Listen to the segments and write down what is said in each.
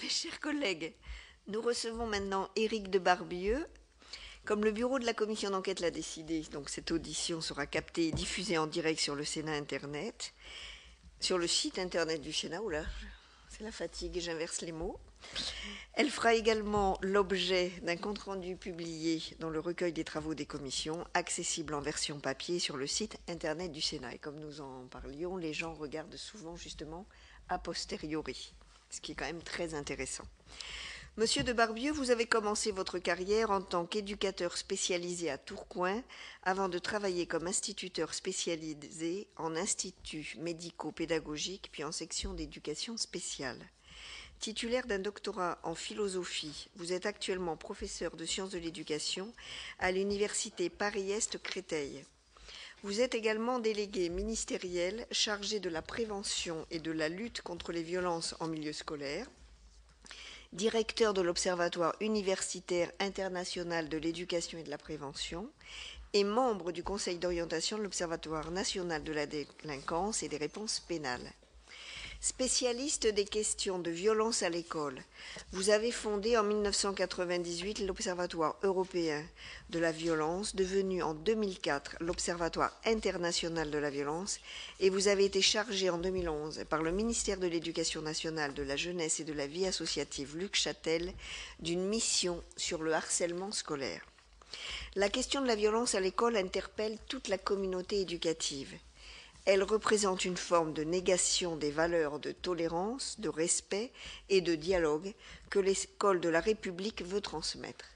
Mes chers collègues, nous recevons maintenant Éric de Barbieux. Comme le bureau de la commission d'enquête l'a décidé, donc cette audition sera captée et diffusée en direct sur le Sénat Internet, sur le site Internet du Sénat. Oula, c'est la fatigue, j'inverse les mots. Elle fera également l'objet d'un compte-rendu publié dans le recueil des travaux des commissions, accessible en version papier sur le site Internet du Sénat. Et comme nous en parlions, les gens regardent souvent justement a posteriori, ce qui est quand même très intéressant. Monsieur de Barbieux, vous avez commencé votre carrière en tant qu'éducateur spécialisé à Tourcoing avant de travailler comme instituteur spécialisé en institut médico-pédagogique puis en section d'éducation spéciale. Titulaire d'un doctorat en philosophie, vous êtes actuellement professeur de sciences de l'éducation à l'université Paris-Est Créteil. Vous êtes également délégué ministériel chargé de la prévention et de la lutte contre les violences en milieu scolaire, directeur de l'Observatoire universitaire international de l'éducation et de la prévention et membre du conseil d'orientation de l'Observatoire national de la délinquance et des réponses pénales. Spécialiste des questions de violence à l'école, vous avez fondé en 1998 l'Observatoire européen de la violence, devenu en 2004 l'Observatoire international de la violence, et vous avez été chargé en 2011 par le ministère de l'Éducation nationale, de la jeunesse et de la vie associative Luc Châtel d'une mission sur le harcèlement scolaire. La question de la violence à l'école interpelle toute la communauté éducative. Elle représente une forme de négation des valeurs de tolérance, de respect et de dialogue que l'école de la République veut transmettre.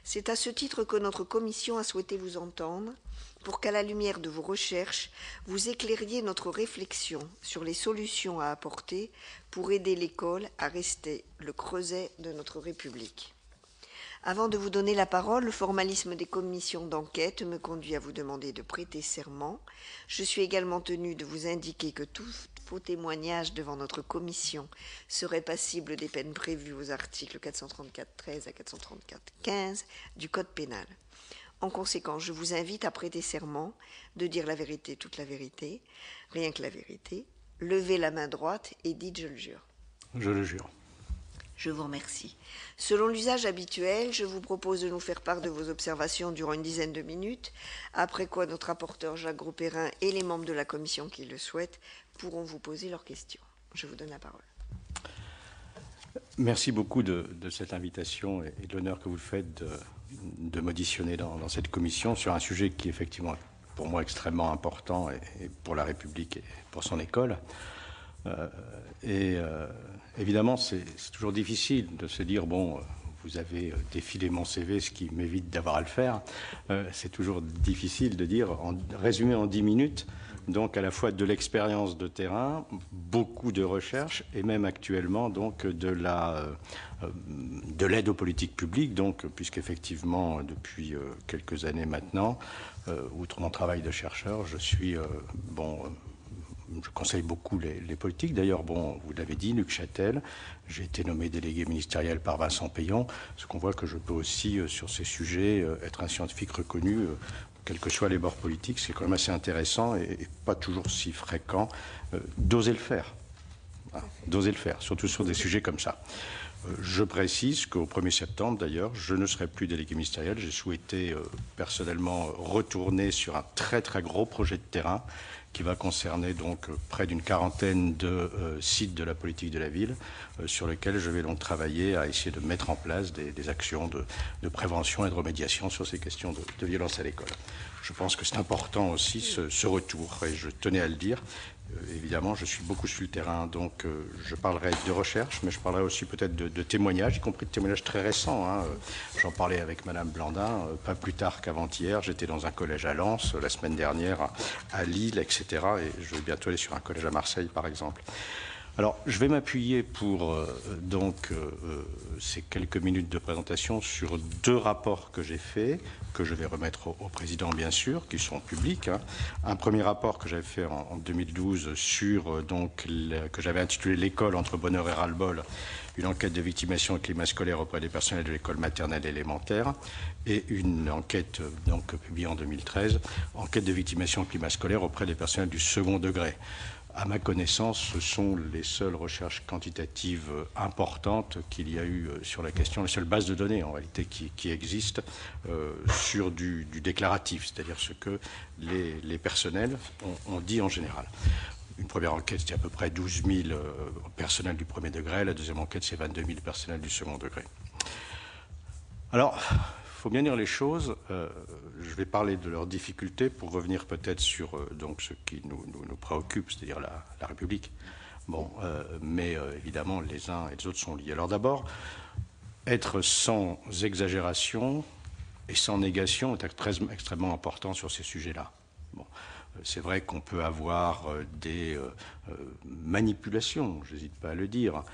C'est à ce titre que notre commission a souhaité vous entendre pour qu'à la lumière de vos recherches, vous éclairiez notre réflexion sur les solutions à apporter pour aider l'école à rester le creuset de notre République. Avant de vous donner la parole, le formalisme des commissions d'enquête me conduit à vous demander de prêter serment. Je suis également tenue de vous indiquer que tous vos témoignages devant notre commission seraient passibles des peines prévues aux articles 434-13 à 434-15 du Code pénal. En conséquence, je vous invite à prêter serment, de dire la vérité, toute la vérité, rien que la vérité. Levez la main droite et dites « je le jure ». Je le jure. Je vous remercie. Selon l'usage habituel, je vous propose de nous faire part de vos observations durant une dizaine de minutes, après quoi notre rapporteur Jacques Grosperrin et les membres de la commission qui le souhaitent pourront vous poser leurs questions. Je vous donne la parole. Merci beaucoup de cette invitation et de l'honneur que vous faites de m'auditionner dans cette commission sur un sujet qui est effectivement pour moi extrêmement important et pour la République et pour son école. Évidemment, c'est toujours difficile de se dire, bon, vous avez défilé mon CV, ce qui m'évite d'avoir à le faire. C'est toujours difficile de dire, résumé en 10 minutes, donc à la fois de l'expérience de terrain, beaucoup de recherche, et même actuellement donc de l'aide aux politiques publiques, donc puisqu'effectivement depuis quelques années maintenant, outre mon travail de chercheur, je suis je conseille beaucoup les politiques. D'ailleurs, bon, vous l'avez dit, Luc Châtel, j'ai été nommé délégué ministériel par Vincent Payan, ce qu'on voit que je peux aussi, sur ces sujets, être un scientifique reconnu, quels que soient les bords politiques. C'est quand même assez intéressant et pas toujours si fréquent d'oser le faire. Voilà, d'oser le faire, surtout sur des sujets comme ça. Je précise qu'au 1er septembre, d'ailleurs, je ne serai plus délégué ministériel. J'ai souhaité personnellement retourner sur un très très gros projet de terrain qui va concerner donc près d'une quarantaine de sites de la politique de la ville, sur lesquels je vais donc travailler à essayer de mettre en place des actions de prévention et de remédiation sur ces questions de violence à l'école. Je pense que c'est important aussi ce retour, et je tenais à le dire. Évidemment, je suis beaucoup sur le terrain, donc je parlerai de recherche, mais je parlerai aussi peut-être de témoignages, y compris de témoignages très récents. J'en parlais avec Madame Blandin, pas plus tard qu'avant-hier. J'étais dans un collège à Lens, la semaine dernière à Lille, etc. Et je vais bientôt aller sur un collège à Marseille, par exemple. Alors, je vais m'appuyer pour ces quelques minutes de présentation sur 2 rapports que j'ai faits, que je vais remettre au président, bien sûr, qui sont publics. Un premier rapport que j'avais fait en 2012 sur, que j'avais intitulé « L'école entre bonheur et ras-le-bol », une enquête de victimation et climat scolaire auprès des personnels de l'école maternelle et élémentaire, et une enquête publiée en 2013, enquête de victimation et climat scolaire auprès des personnels du second degré. À ma connaissance, ce sont les seules recherches quantitatives importantes qu'il y a eu sur la question, les seules bases de données en réalité qui existent sur du déclaratif, c'est-à-dire ce que les personnels ont dit en général. Une première enquête, c'était à peu près 12 000 personnels du premier degré. La deuxième enquête, c'est 22 000 personnels du second degré. Alors, il faut bien dire les choses. Je vais parler de leurs difficultés pour revenir peut-être sur donc ce qui nous préoccupe, c'est-à-dire la République. Bon, mais évidemment, les uns et les autres sont liés. Alors d'abord, être sans exagération et sans négation est extrêmement important sur ces sujets-là. Bon. C'est vrai qu'on peut avoir des manipulations, je n'hésite pas à le dire,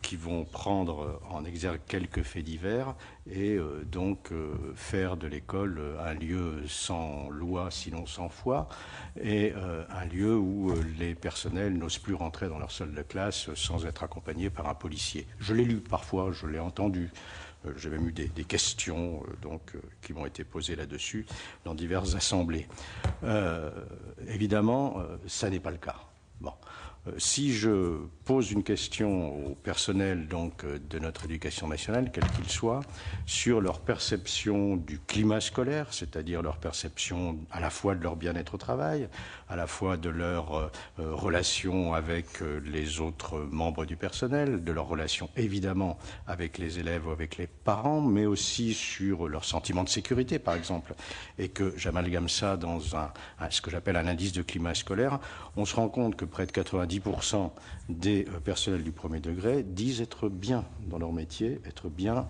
qui vont prendre en exergue quelques faits divers et donc faire de l'école un lieu sans loi, sinon sans foi, et un lieu où les personnels n'osent plus rentrer dans leur salle de classe sans être accompagnés par un policier. Je l'ai lu parfois, je l'ai entendu. J'ai même eu des questions qui m'ont été posées là-dessus dans diverses assemblées. Évidemment, ça n'est pas le cas. Bon. Si je pose une question au personnel de notre éducation nationale, quel qu'il soit, sur leur perception du climat scolaire, c'est-à-dire leur perception à la fois de leur bien-être au travail, à la fois de leur relation avec les autres membres du personnel, de leur relation évidemment avec les élèves ou avec les parents, mais aussi sur leur sentiment de sécurité, par exemple, et que j'amalgame ça dans ce que j'appelle un indice de climat scolaire, on se rend compte que près de 90% des personnels du premier degré disent être bien dans leur métier, être bien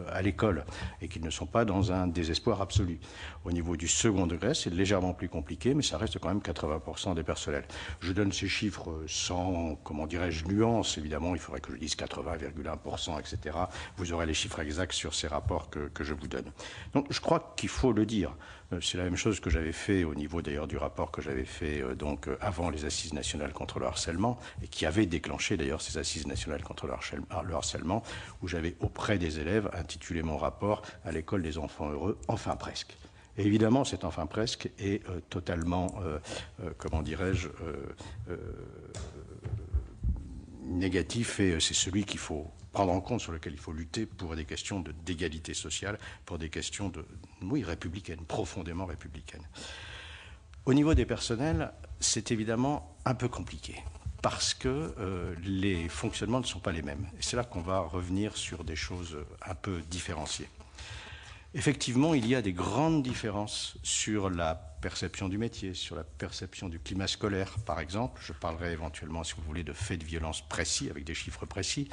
à l'école, et qu'ils ne sont pas dans un désespoir absolu. Au niveau du second degré, c'est légèrement plus compliqué, mais ça reste quand même 80% des personnels. Je donne ces chiffres sans, comment dirais-je, nuance. Évidemment, il faudrait que je dise 80,1%, etc. Vous aurez les chiffres exacts sur ces rapports que je vous donne. Donc, je crois qu'il faut le dire. C'est la même chose que j'avais fait au niveau d'ailleurs du rapport que j'avais fait avant les assises nationales contre le harcèlement et qui avait déclenché d'ailleurs ces assises nationales contre le harcèlement où j'avais auprès des élèves intitulé mon rapport « À l'école des enfants heureux, enfin presque ». Et évidemment, cet enfin presque est totalement, comment dirais-je, négatif et c'est celui qu'il faut prendre en compte, sur lequel il faut lutter pour des questions d'égalité sociale, pour des questions républicaines, profondément républicaines. Au niveau des personnels, c'est évidemment un peu compliqué parce que les fonctionnements ne sont pas les mêmes. Et c'est là qu'on va revenir sur des choses un peu différenciées. Effectivement, il y a des grandes différences sur la perception du métier, sur la perception du climat scolaire, par exemple. Je parlerai éventuellement, si vous voulez, de faits de violence précis, avec des chiffres précis,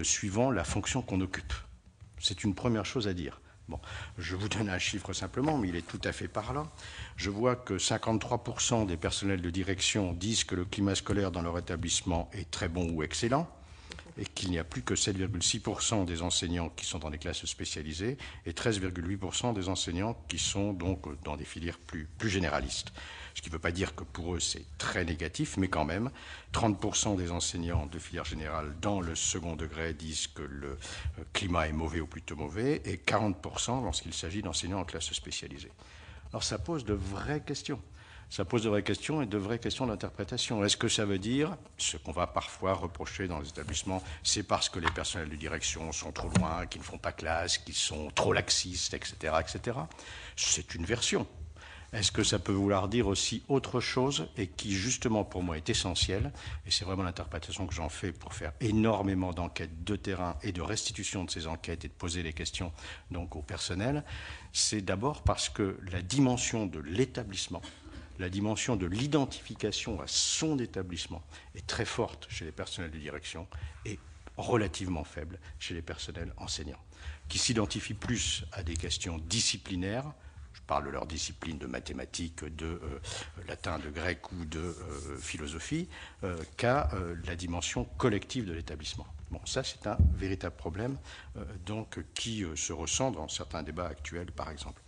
suivant la fonction qu'on occupe. C'est une première chose à dire. Bon, je vous donne un chiffre simplement, mais il est tout à fait parlant. Je vois que 53% des personnels de direction disent que le climat scolaire dans leur établissement est très bon ou excellent, et qu'il n'y a plus que 7,6% des enseignants qui sont dans des classes spécialisées et 13,8% des enseignants qui sont donc dans des filières plus généralistes. Ce qui ne veut pas dire que pour eux c'est très négatif, mais quand même, 30% des enseignants de filière générale dans le second degré disent que le climat est mauvais ou plutôt mauvais, et 40% lorsqu'il s'agit d'enseignants en classe spécialisée. Alors ça pose de vraies questions. Ça pose de vraies questions et de vraies questions d'interprétation. Est-ce que ça veut dire, ce qu'on va parfois reprocher dans les établissements, c'est parce que les personnels de direction sont trop loin, qu'ils ne font pas classe, qu'ils sont trop laxistes, etc., etc. C'est une version. Est-ce que ça peut vouloir dire aussi autre chose et qui, justement, pour moi, est essentielle, et c'est vraiment l'interprétation que j'en fais pour faire énormément d'enquêtes de terrain et de restitution de ces enquêtes et de poser les questions donc au personnel, c'est d'abord parce que la dimension de l'établissement, la dimension de l'identification à son établissement est très forte chez les personnels de direction et relativement faible chez les personnels enseignants, qui s'identifient plus à des questions disciplinaires, je parle de leur discipline de mathématiques, de latin, de grec ou de philosophie, qu'à la dimension collective de l'établissement. Bon, ça c'est un véritable problème qui se ressent dans certains débats actuels, par exemple.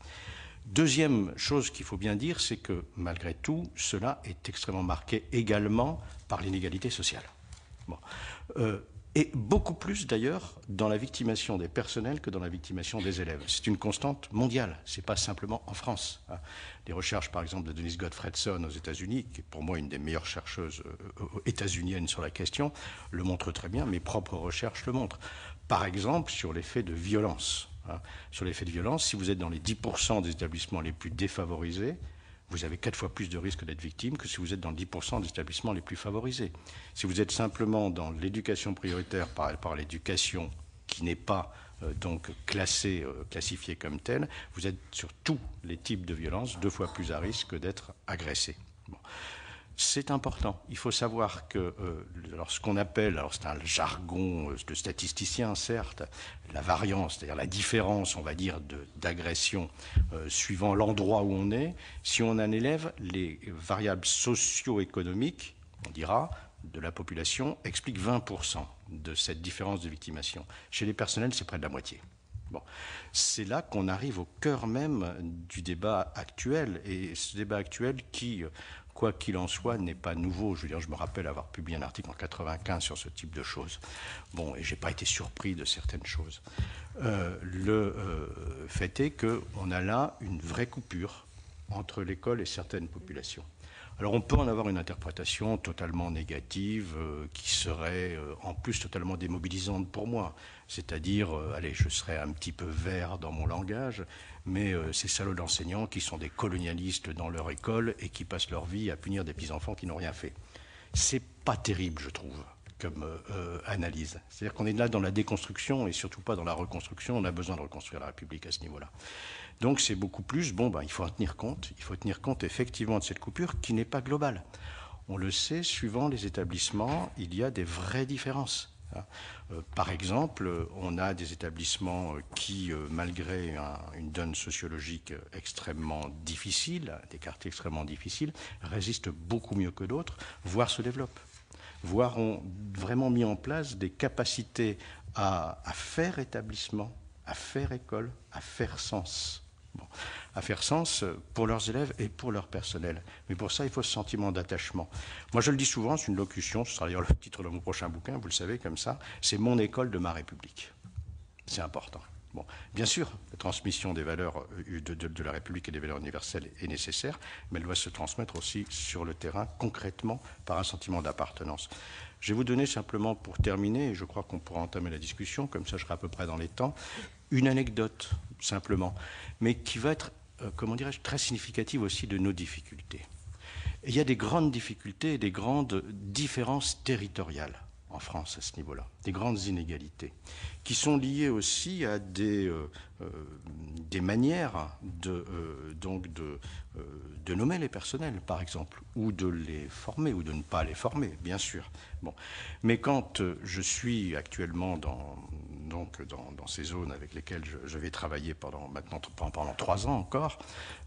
Deuxième chose qu'il faut bien dire, c'est que malgré tout, cela est extrêmement marqué également par l'inégalité sociale. Bon. Et beaucoup plus d'ailleurs dans la victimation des personnels que dans la victimation des élèves. C'est une constante mondiale, ce n'est pas simplement en France. Les recherches par exemple de Denise Gottfredson aux États-Unis, qui est pour moi une des meilleures chercheuses états-uniennes sur la question, le montrent très bien, mes propres recherches le montrent. Par exemple sur l'effet de violence. Sur l'effet de violence, si vous êtes dans les 10% des établissements les plus défavorisés, vous avez 4 fois plus de risques d'être victime que si vous êtes dans le 10% des établissements les plus favorisés. Si vous êtes simplement dans l'éducation prioritaire par l'éducation qui n'est pas donc classifiée comme telle, vous êtes sur tous les types de violences 2 fois plus à risque d'être agressé. Bon. C'est important. Il faut savoir que ce qu'on appelle, alors c'est un jargon de statisticien certes, la variance, c'est-à-dire la différence, on va dire, d'agression suivant l'endroit où on est, si on a un élève, les variables socio-économiques, on dira, de la population expliquent 20% de cette différence de victimation. Chez les personnels, c'est près de la moitié. Bon. C'est là qu'on arrive au cœur même du débat actuel, et ce débat actuel qui, quoi qu'il en soit, n'est pas nouveau. Je veux dire, je me rappelle avoir publié un article en 1995 sur ce type de choses. Bon, et je n'ai pas été surpris de certaines choses. Le fait est qu'on a là une vraie coupure entre l'école et certaines populations. Alors on peut en avoir une interprétation totalement négative qui serait en plus totalement démobilisante pour moi. C'est-à-dire, allez, je serais un petit peu vert dans mon langage, mais ces salauds d'enseignants qui sont des colonialistes dans leur école et qui passent leur vie à punir des petits-enfants qui n'ont rien fait. C'est pas terrible, je trouve, comme analyse. C'est-à-dire qu'on est là dans la déconstruction et surtout pas dans la reconstruction. On a besoin de reconstruire la République à ce niveau-là. Donc c'est beaucoup plus, il faut en tenir compte. Il faut tenir compte effectivement de cette coupure qui n'est pas globale. On le sait, suivant les établissements, il y a des vraies différences. Par exemple, on a des établissements qui, malgré une donne sociologique extrêmement difficile, des quartiers extrêmement difficiles, résistent beaucoup mieux que d'autres, voire se développent, voire ont vraiment mis en place des capacités à faire établissement, à faire école, à faire sens. Bon, à faire sens pour leurs élèves et pour leur personnel. Mais pour ça, il faut ce sentiment d'attachement. Moi, je le dis souvent, c'est une locution, ce sera d'ailleurs le titre de mon prochain bouquin, vous le savez, comme ça, c'est mon école de ma République. C'est important. Bon, bien sûr, la transmission des valeurs de la République et des valeurs universelles est nécessaire, mais elle doit se transmettre aussi sur le terrain, concrètement, par un sentiment d'appartenance. Je vais vous donner simplement, pour terminer, et je crois qu'on pourra entamer la discussion, comme ça je serai à peu près dans les temps, une anecdote, simplement, mais qui va être, comment dirais-je, très significative aussi de nos difficultés. Et il y a des grandes difficultés et des grandes différences territoriales en France à ce niveau-là, des grandes inégalités, qui sont liées aussi à des manières de nommer les personnels, par exemple, ou de les former, ou de ne pas les former, bien sûr. Bon. Mais quand je suis actuellement dans ces zones avec lesquelles je vais travailler pendant 3 ans encore,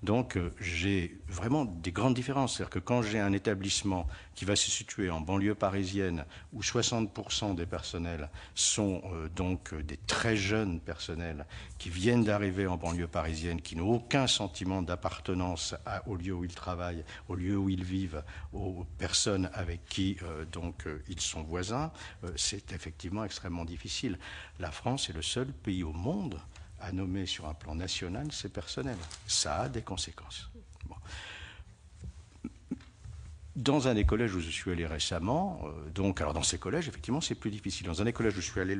donc j'ai vraiment des grandes différences. C'est-à-dire que quand j'ai un établissement qui va se situer en banlieue parisienne, où 60% des personnels sont donc des très jeunes personnels qui viennent d'arriver en banlieue parisienne, qui n'ont aucun sentiment d'appartenance au lieu où ils travaillent, au lieu où ils vivent, aux personnes avec qui ils sont voisins, c'est effectivement extrêmement difficile. La France est le seul pays au monde à nommer sur un plan national ses personnels. Ça a des conséquences. Bon. Dans un des collèges où je suis allé récemment, alors dans ces collèges, effectivement, c'est plus difficile. Dans un des collèges où je suis allé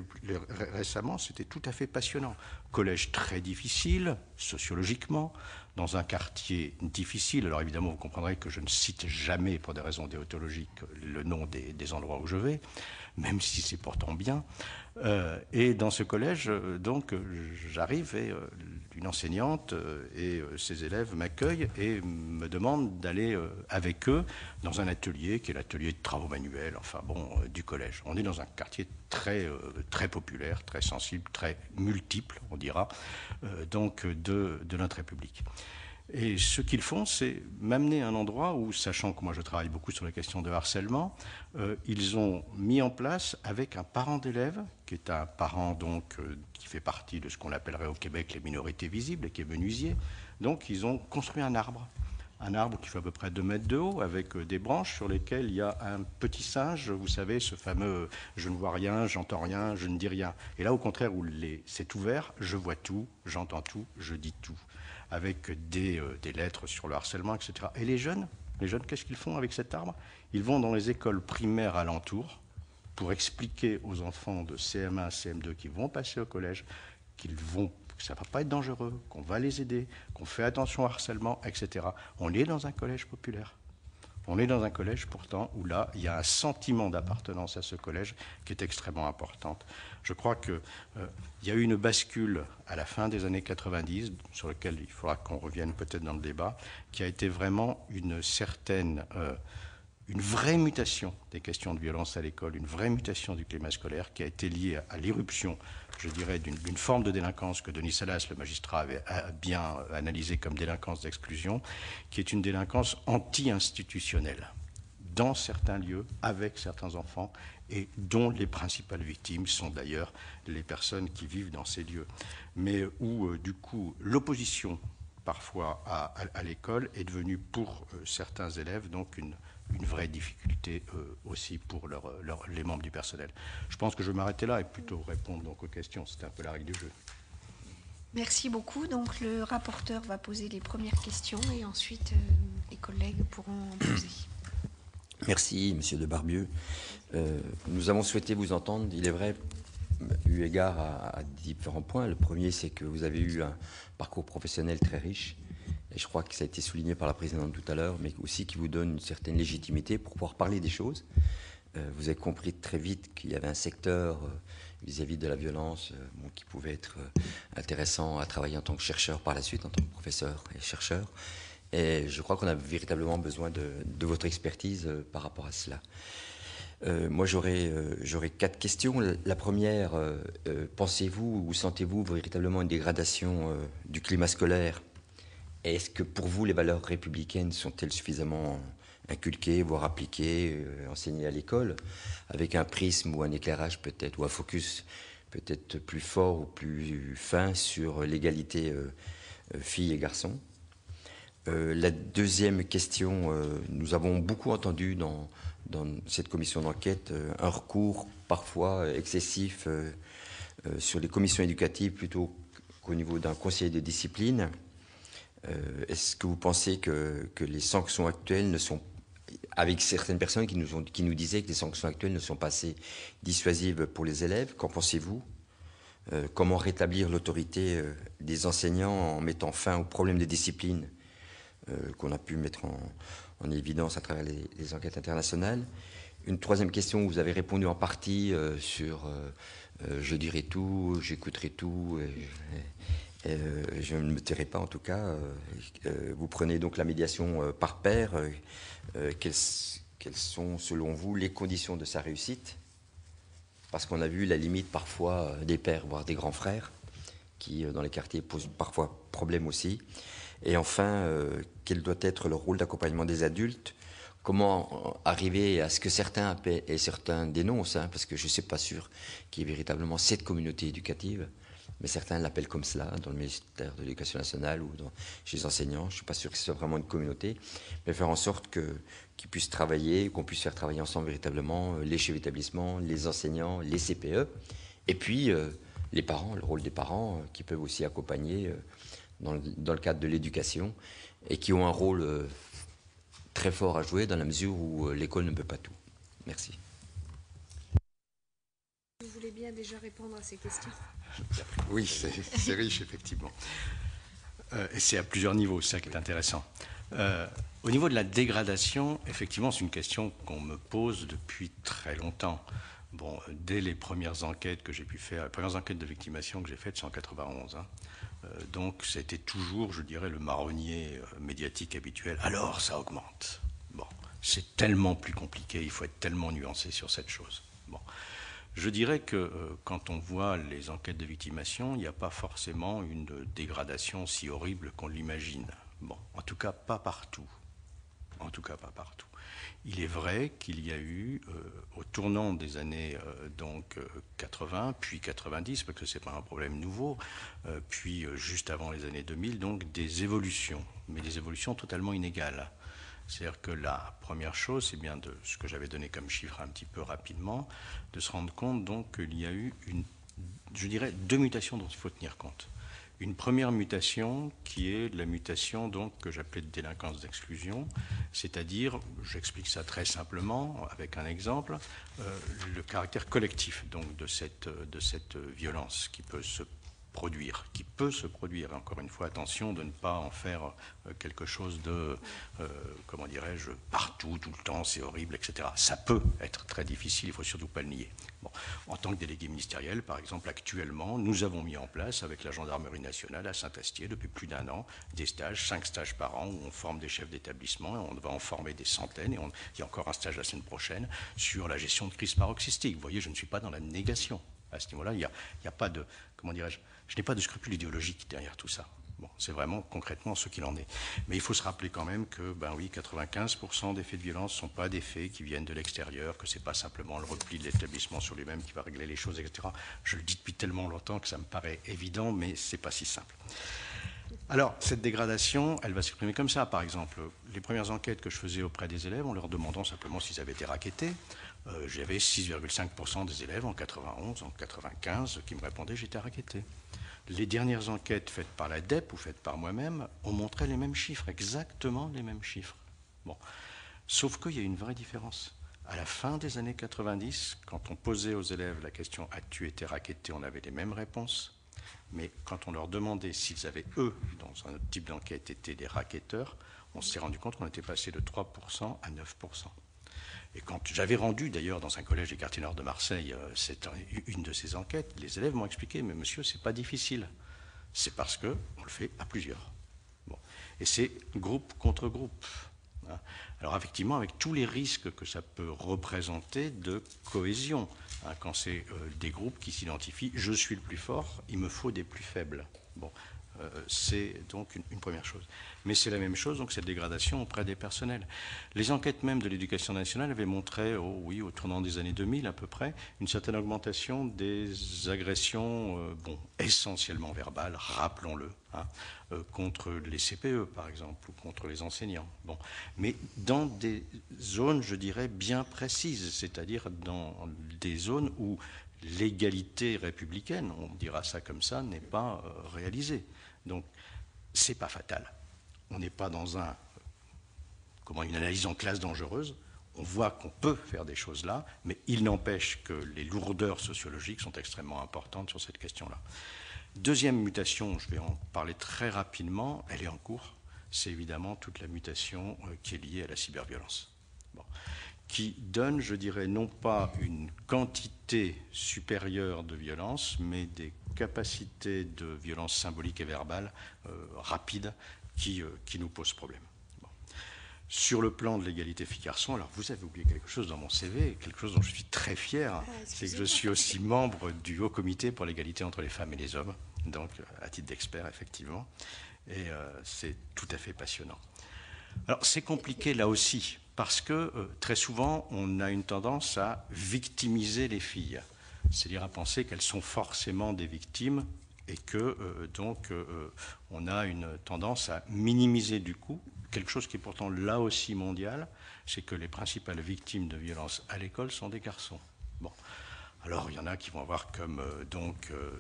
récemment, c'était tout à fait passionnant. Collège très difficile, sociologiquement, dans un quartier difficile. Alors évidemment, vous comprendrez que je ne cite jamais, pour des raisons déontologiques, le nom des endroits où je vais, même si c'est pourtant bien. Et dans ce collège, j'arrive et une enseignante et ses élèves m'accueillent et me demandent d'aller avec eux dans un atelier qui est l'atelier de travaux manuels, du collège. On est dans un quartier très populaire, très sensible, très multiple, on dira, de notre République. Et ce qu'ils font, c'est m'amener à un endroit où, sachant que moi je travaille beaucoup sur les questions de harcèlement, ils ont mis en place avec un parent d'élève, qui est un parent qui fait partie de ce qu'on appellerait au Québec les minorités visibles, et qui est menuisier. Donc ils ont construit un arbre un arbre qui fait à peu près 2 mètres de haut, avec des branches sur lesquelles il y a un petit singe, vous savez, ce fameux « je ne vois rien, j'entends rien, je ne dis rien ». Et là, au contraire, où c'est ouvert, je vois tout, j'entends tout, je dis tout, avec des lettres sur le harcèlement, etc. Et les jeunes, qu'est-ce qu'ils font avec cet arbre? Ils vont dans les écoles primaires alentours pour expliquer aux enfants de CM1, CM2 qui vont passer au collège que ça ne va pas être dangereux, qu'on va les aider, qu'on fait attention au harcèlement, etc. On est dans un collège populaire. On est dans un collège pourtant où là, il y a un sentiment d'appartenance à ce collège qui est extrêmement importante. Je crois qu'il y a eu une bascule à la fin des années 90, sur laquelle il faudra qu'on revienne peut-être dans le débat, qui a été vraiment une vraie mutation des questions de violence à l'école, une vraie mutation du climat scolaire qui a été liée à l'irruption, je dirais, d'une forme de délinquance que Denis Salas, le magistrat, avait bien analysée comme délinquance d'exclusion, qui est une délinquance anti-institutionnelle, dans certains lieux, avec certains enfants, et dont les principales victimes sont d'ailleurs les personnes qui vivent dans ces lieux. Mais où, du coup, l'opposition, parfois, à l'école est devenue, pour certains élèves, donc une vraie difficulté aussi pour les membres du personnel. Je pense que je vais m'arrêter là et plutôt répondre donc aux questions. C'était un peu la règle du jeu. Merci beaucoup. Donc le rapporteur va poser les premières questions et ensuite les collègues pourront en poser. Merci, Monsieur de Barbieux. Nous avons souhaité vous entendre, il est vrai, eu égard à différents points. Le premier, c'est que vous avez eu un parcours professionnel très riche. Et je crois que ça a été souligné par la présidente tout à l'heure, mais aussi qui vous donne une certaine légitimité pour pouvoir parler des choses. Vous avez compris très vite qu'il y avait un secteur vis-à-vis de la violence qui pouvait être intéressant à travailler en tant que chercheur par la suite, en tant que professeur et chercheur. Et je crois qu'on a véritablement besoin de votre expertise par rapport à cela. Moi, j'aurais 4 questions. La première, pensez-vous ou sentez-vous véritablement une dégradation du climat scolaire? Est-ce que pour vous, les valeurs républicaines sont-elles suffisamment inculquées, voire appliquées, enseignées à l'école, avec un prisme ou un éclairage peut-être, ou un focus peut-être plus fort ou plus fin sur l'égalité filles et garçons? La deuxième question, nous avons beaucoup entendu dans cette commission d'enquête un recours parfois excessif sur les commissions éducatives plutôt qu'au niveau d'un conseiller de discipline. Est-ce que vous pensez que les sanctions actuelles ne sont, avec certaines personnes qui nous disaient que les sanctions actuelles ne sont pas assez dissuasives pour les élèves, qu'en pensez-vous? Comment rétablir l'autorité des enseignants en mettant fin aux problèmes de discipline qu'on a pu mettre en évidence à travers les enquêtes internationales? Une troisième question, vous avez répondu en partie sur je dirai tout, j'écouterai tout, je ne me tairai pas en tout cas. Vous prenez donc la médiation par pair. Quelles sont selon vous les conditions de sa réussite? Parce qu'on a vu la limite parfois des pères, voire des grands frères, qui dans les quartiers posent parfois problème aussi. Et enfin, quel doit être le rôle d'accompagnement des adultes? Comment arriver à ce que certains appellent et certains dénoncent, parce que je ne suis pas sûr qu'il y ait véritablement cette communauté éducative, mais certains l'appellent comme cela dans le ministère de l'Éducation nationale ou chez les enseignants. Je ne suis pas sûr que ce soit vraiment une communauté, mais faire en sorte qu'ils puissent travailler, qu'on puisse faire travailler ensemble véritablement les chefs d'établissement, les enseignants, les CPE, et puis les parents, le rôle des parents qui peuvent aussi accompagner dans le cadre de l'éducation et qui ont un rôle très fort à jouer dans la mesure où l'école ne peut pas tout. Merci. Vous voulez bien déjà répondre à ces questions? Oui, c'est riche, effectivement. Et c'est à plusieurs niveaux, c'est ça qui est intéressant. Au niveau de la dégradation, effectivement, c'est une question qu'on me pose depuis très longtemps. Bon, dès les premières enquêtes que j'ai pu faire, les premières enquêtes de victimation que j'ai faites, c'est en 91. Donc, c'était toujours, je dirais, le marronnier médiatique habituel. Alors, ça augmente. Bon, c'est tellement plus compliqué, il faut être tellement nuancé sur cette chose. Bon. Je dirais que quand on voit les enquêtes de victimation, il n'y a pas forcément une dégradation si horrible qu'on l'imagine. Bon, en tout cas, pas partout. en tout cas pas partout. Il est vrai qu'il y a eu, au tournant des années 80, puis 90, parce que ce n'est pas un problème nouveau, puis juste avant les années 2000, donc des évolutions, mais des évolutions totalement inégales. C'est-à-dire que la première chose, c'est bien de ce que j'avais donné comme chiffre un petit peu rapidement, de se rendre compte donc qu'il y a eu je dirais, deux mutations dont il faut tenir compte. Une première mutation qui est la mutation donc, que j'appelais de délinquance d'exclusion, c'est-à-dire, j'explique ça très simplement avec un exemple, le caractère collectif donc, de cette violence qui peut se produire. Encore une fois, attention de ne pas en faire quelque chose de, comment dirais-je, partout, tout le temps, c'est horrible, etc. Ça peut être très difficile, il ne faut surtout pas le nier. Bon. En tant que délégué ministériel, par exemple, actuellement, nous avons mis en place, avec la gendarmerie nationale à Saint-Astier, depuis plus d'1 an, des stages, 5 stages par an, où on forme des chefs d'établissement, et on va en former des centaines, et il y a encore un stage la semaine prochaine, sur la gestion de crise paroxystique. Vous voyez, je ne suis pas dans la négation. À ce niveau-là, il n'y a pas de, comment dirais-je, je n'ai pas de scrupule idéologique derrière tout ça. Bon, c'est vraiment concrètement ce qu'il en est. Mais il faut se rappeler quand même que, ben oui, 95% des faits de violence ne sont pas des faits qui viennent de l'extérieur, que ce n'est pas simplement le repli de l'établissement sur lui-même qui va régler les choses, etc. Je le dis depuis tellement longtemps que ça me paraît évident, mais ce n'est pas si simple. Alors, cette dégradation, elle va s'exprimer comme ça. Par exemple, les premières enquêtes que je faisais auprès des élèves, en leur demandant simplement s'ils avaient été rackettés, j'avais 6,5% des élèves en 91, en 95 qui me répondaient « j'étais racketté ». Les dernières enquêtes faites par la DEP ou faites par moi-même ont montré les mêmes chiffres, exactement les mêmes chiffres. Bon. Sauf qu'il y a une vraie différence. À la fin des années 90, quand on posait aux élèves la question « as-tu été racketté ?», on avait les mêmes réponses. Mais quand on leur demandait s'ils avaient, eux, dans un autre type d'enquête, été des racketteurs, on s'est rendu compte qu'on était passé de 3% à 9%. Et quand j'avais rendu, d'ailleurs, dans un collège des quartiers nord de Marseille, une de ces enquêtes, les élèves m'ont expliqué « mais monsieur, c'est pas difficile. C'est parce qu'on le fait à plusieurs. » Bon. Et c'est groupe contre groupe. Hein. Alors effectivement, avec tous les risques que ça peut représenter de cohésion, hein, quand c'est des groupes qui s'identifient « je suis le plus fort, il me faut des plus faibles ». Bon. C'est donc une première chose. Mais c'est la même chose, donc cette dégradation auprès des personnels. Les enquêtes même de l'éducation nationale avaient montré, au tournant des années 2000 à peu près, une certaine augmentation des agressions, essentiellement verbales, rappelons-le, hein, contre les CPE par exemple, ou contre les enseignants. Bon. Mais dans des zones, je dirais, bien précises, c'est-à-dire dans des zones où l'égalité républicaine, on dira ça comme ça, n'est pas réalisée. Donc, ce n'est pas fatal. On n'est pas dans une analyse en classe dangereuse. On voit qu'on peut faire des choses là, mais il n'empêche que les lourdeurs sociologiques sont extrêmement importantes sur cette question-là. Deuxième mutation, je vais en parler très rapidement, elle est en cours, c'est évidemment toute la mutation qui est liée à la cyberviolence. Bon. Qui donne, je dirais, non pas une quantité supérieure de violence, mais des capacités de violence symbolique et verbale rapides qui nous posent problème. Bon. Sur le plan de l'égalité filles-garçons, alors vous avez oublié quelque chose dans mon CV, quelque chose dont je suis très fier, c'est que je suis aussi membre du Haut Comité pour l'égalité entre les femmes et les hommes, donc à titre d'expert, effectivement, et c'est tout à fait passionnant. Alors c'est compliqué là aussi, parce que très souvent, on a une tendance à victimiser les filles, c'est-à-dire à penser qu'elles sont forcément des victimes et que on a une tendance à minimiser du coup quelque chose qui est pourtant là aussi mondial, c'est que les principales victimes de violences à l'école sont des garçons. Bon. Alors, il y en a qui vont avoir comme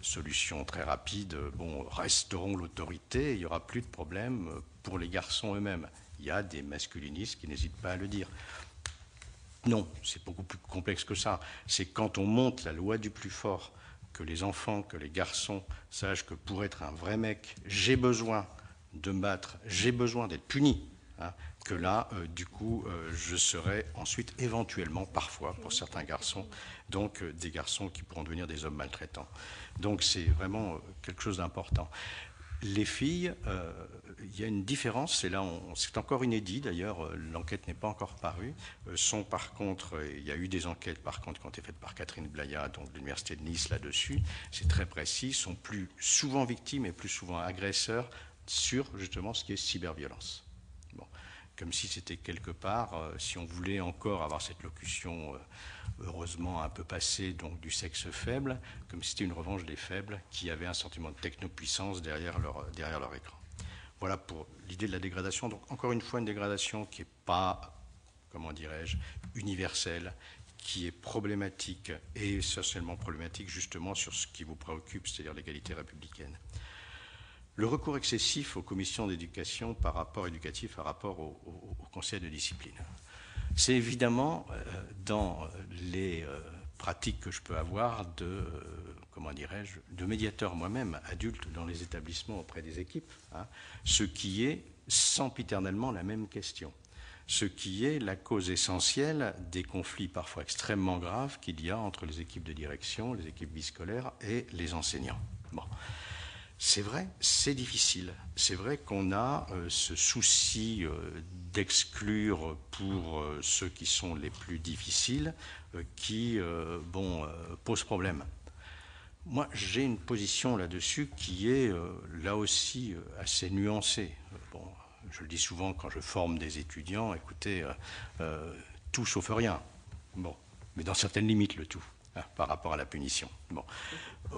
solution très rapide, resterons l'autorité, il n'y aura plus de problème pour les garçons eux-mêmes. Il y a des masculinistes qui n'hésitent pas à le dire. Non, c'est beaucoup plus complexe que ça. C'est quand on monte la loi du plus fort, que les enfants, que les garçons sachent que pour être un vrai mec, j'ai besoin de me battre, j'ai besoin d'être puni, hein, que là, je serai ensuite éventuellement, parfois, pour certains garçons, donc des garçons qui pourront devenir des hommes maltraitants. Donc c'est vraiment quelque chose d'important. Les filles, il y a une différence, c'est encore inédit d'ailleurs, l'enquête n'est pas encore parue, sont par contre, il y a eu des enquêtes par contre qui ont été faites par Catherine Blaya, donc de l'Université de Nice là-dessus, c'est très précis, sont plus souvent victimes et plus souvent agresseurs sur justement ce qui est cyberviolence. Bon. comme si c'était quelque part, si on voulait encore avoir cette locution heureusement un peu passée, donc du sexe faible, comme si c'était une revanche des faibles qui avaient un sentiment de technopuissance derrière leur écran. Voilà pour l'idée de la dégradation. Donc encore une fois, une dégradation qui n'est pas, comment dirais-je, universelle, qui est problématique et socialement problématique justement sur ce qui vous préoccupe, c'est-à-dire l'égalité républicaine. Le recours excessif aux commissions d'éducation éducatif par rapport au conseil de discipline. C'est évidemment dans les pratiques que je peux avoir de médiateur moi-même, adulte dans les établissements auprès des équipes, ce qui est sempiternellement la même question, ce qui est la cause essentielle des conflits parfois extrêmement graves qu'il y a entre les équipes de direction, les équipes biscolaires et les enseignants. Bon. C'est vrai, c'est difficile. C'est vrai qu'on a ce souci d'exclure pour ceux qui sont les plus difficiles qui pose problème. Moi, j'ai une position là-dessus qui est là aussi assez nuancée. Je le dis souvent quand je forme des étudiants, écoutez, tout sauf rien. Bon, mais dans certaines limites, le tout. Par rapport à la punition. Bon.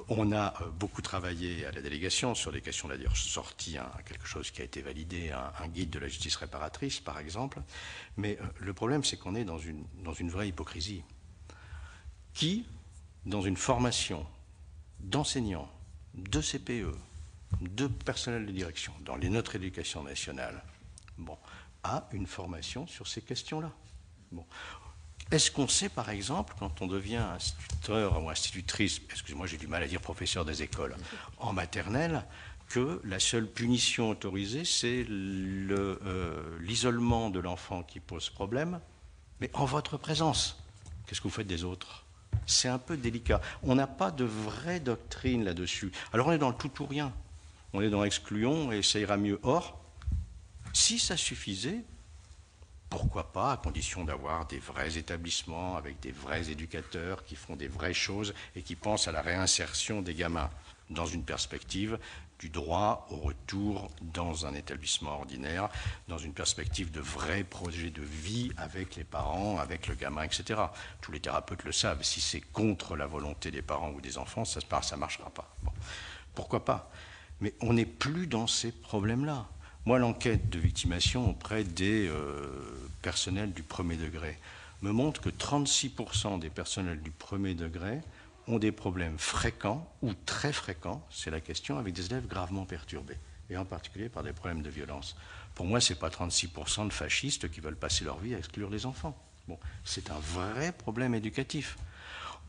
On a beaucoup travaillé à la délégation sur des questions, d'ailleurs, sorti quelque chose qui a été validé, un guide de la justice réparatrice, par exemple. Mais le problème, c'est qu'on est dans une vraie hypocrisie. Qui, dans une formation d'enseignants, de CPE, de personnel de direction, dans notre éducation nationale, a une formation sur ces questions-là. Bon. Est-ce qu'on sait, par exemple, quand on devient instituteur ou institutrice, excusez-moi, j'ai du mal à dire professeur des écoles, en maternelle, que la seule punition autorisée, c'est l'isolement de l'enfant qui pose problème, mais en votre présence. Qu'est-ce que vous faites des autres? C'est un peu délicat. On n'a pas de vraie doctrine là-dessus. Alors on est dans le tout ou rien. On est dans excluons et ça ira mieux. Or, si ça suffisait, pourquoi pas, à condition d'avoir des vrais établissements avec des vrais éducateurs qui font des vraies choses et qui pensent à la réinsertion des gamins dans une perspective du droit au retour dans un établissement ordinaire, dans une perspective de vrais projets de vie avec les parents, avec le gamin, etc. Tous les thérapeutes le savent, si c'est contre la volonté des parents ou des enfants, ça ne marchera pas. Bon. Pourquoi pas? Mais on n'est plus dans ces problèmes-là. Moi, l'enquête de victimation auprès des personnels du premier degré me montre que 36% des personnels du premier degré ont des problèmes fréquents ou très fréquents, c'est la question, avec des élèves gravement perturbés, et en particulier par des problèmes de violence. Pour moi, ce n'est pas 36% de fascistes qui veulent passer leur vie à exclure les enfants. Bon, c'est un vrai problème éducatif.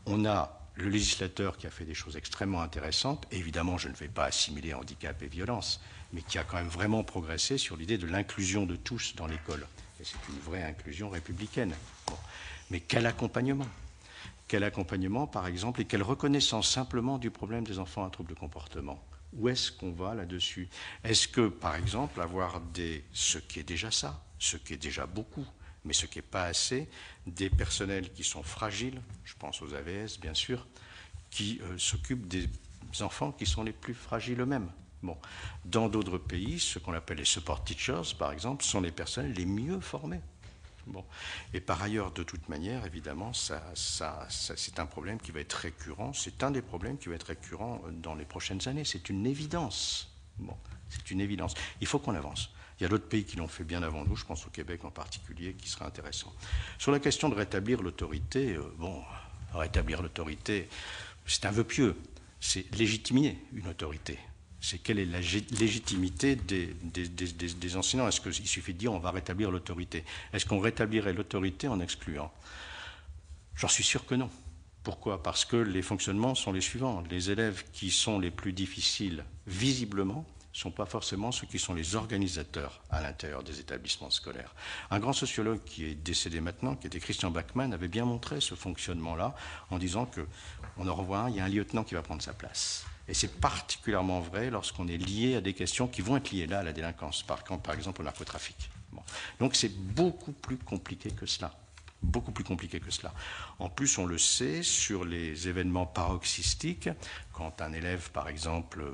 On a le législateur qui a fait des choses extrêmement intéressantes, évidemment, je ne vais pas assimiler handicap et violence, mais qui a quand même vraiment progressé sur l'idée de l'inclusion de tous dans l'école. Et c'est une vraie inclusion républicaine. Bon. Mais quel accompagnement? Quel accompagnement, par exemple, et quelle reconnaissance simplement du problème des enfants à troubles de comportement? Où est-ce qu'on va là-dessus? Est-ce que, par exemple, avoir ce qui est déjà ça, ce qui est déjà beaucoup, mais ce qui n'est pas assez, des personnels qui sont fragiles, je pense aux AVS bien sûr, qui s'occupent des enfants qui sont les plus fragiles eux-mêmes. Bon. Dans d'autres pays, ce qu'on appelle les support teachers, par exemple, sont les personnels les mieux formés. Bon. Et par ailleurs, de toute manière, évidemment, c'est un problème qui va être récurrent. C'est un des problèmes qui va être récurrent dans les prochaines années. C'est une évidence. Bon. C'est une évidence. Il faut qu'on avance. Il y a d'autres pays qui l'ont fait bien avant nous, je pense au Québec en particulier, qui sera intéressant. Sur la question de rétablir l'autorité, rétablir l'autorité, c'est un vœu pieux. C'est légitimer une autorité. C'est quelle est la légitimité des enseignants? Est-ce qu'il suffit de dire on va rétablir l'autorité? Est-ce qu'on rétablirait l'autorité en excluant? J'en suis sûr que non. Pourquoi? Parce que les fonctionnements sont les suivants. Les élèves qui sont les plus difficiles, visiblement, ne sont pas forcément ceux qui sont les organisateurs à l'intérieur des établissements scolaires. Un grand sociologue qui est décédé maintenant, qui était Christian Bachmann, avait bien montré ce fonctionnement-là en disant qu'on en revoit il y a un lieutenant qui va prendre sa place. Et c'est particulièrement vrai lorsqu'on est lié à des questions qui vont être liées là à la délinquance, par exemple au narcotrafic. Bon. Donc c'est beaucoup plus compliqué que cela. beaucoup plus compliqué que cela. En plus, on le sait, sur les événements paroxystiques, quand un élève, par exemple,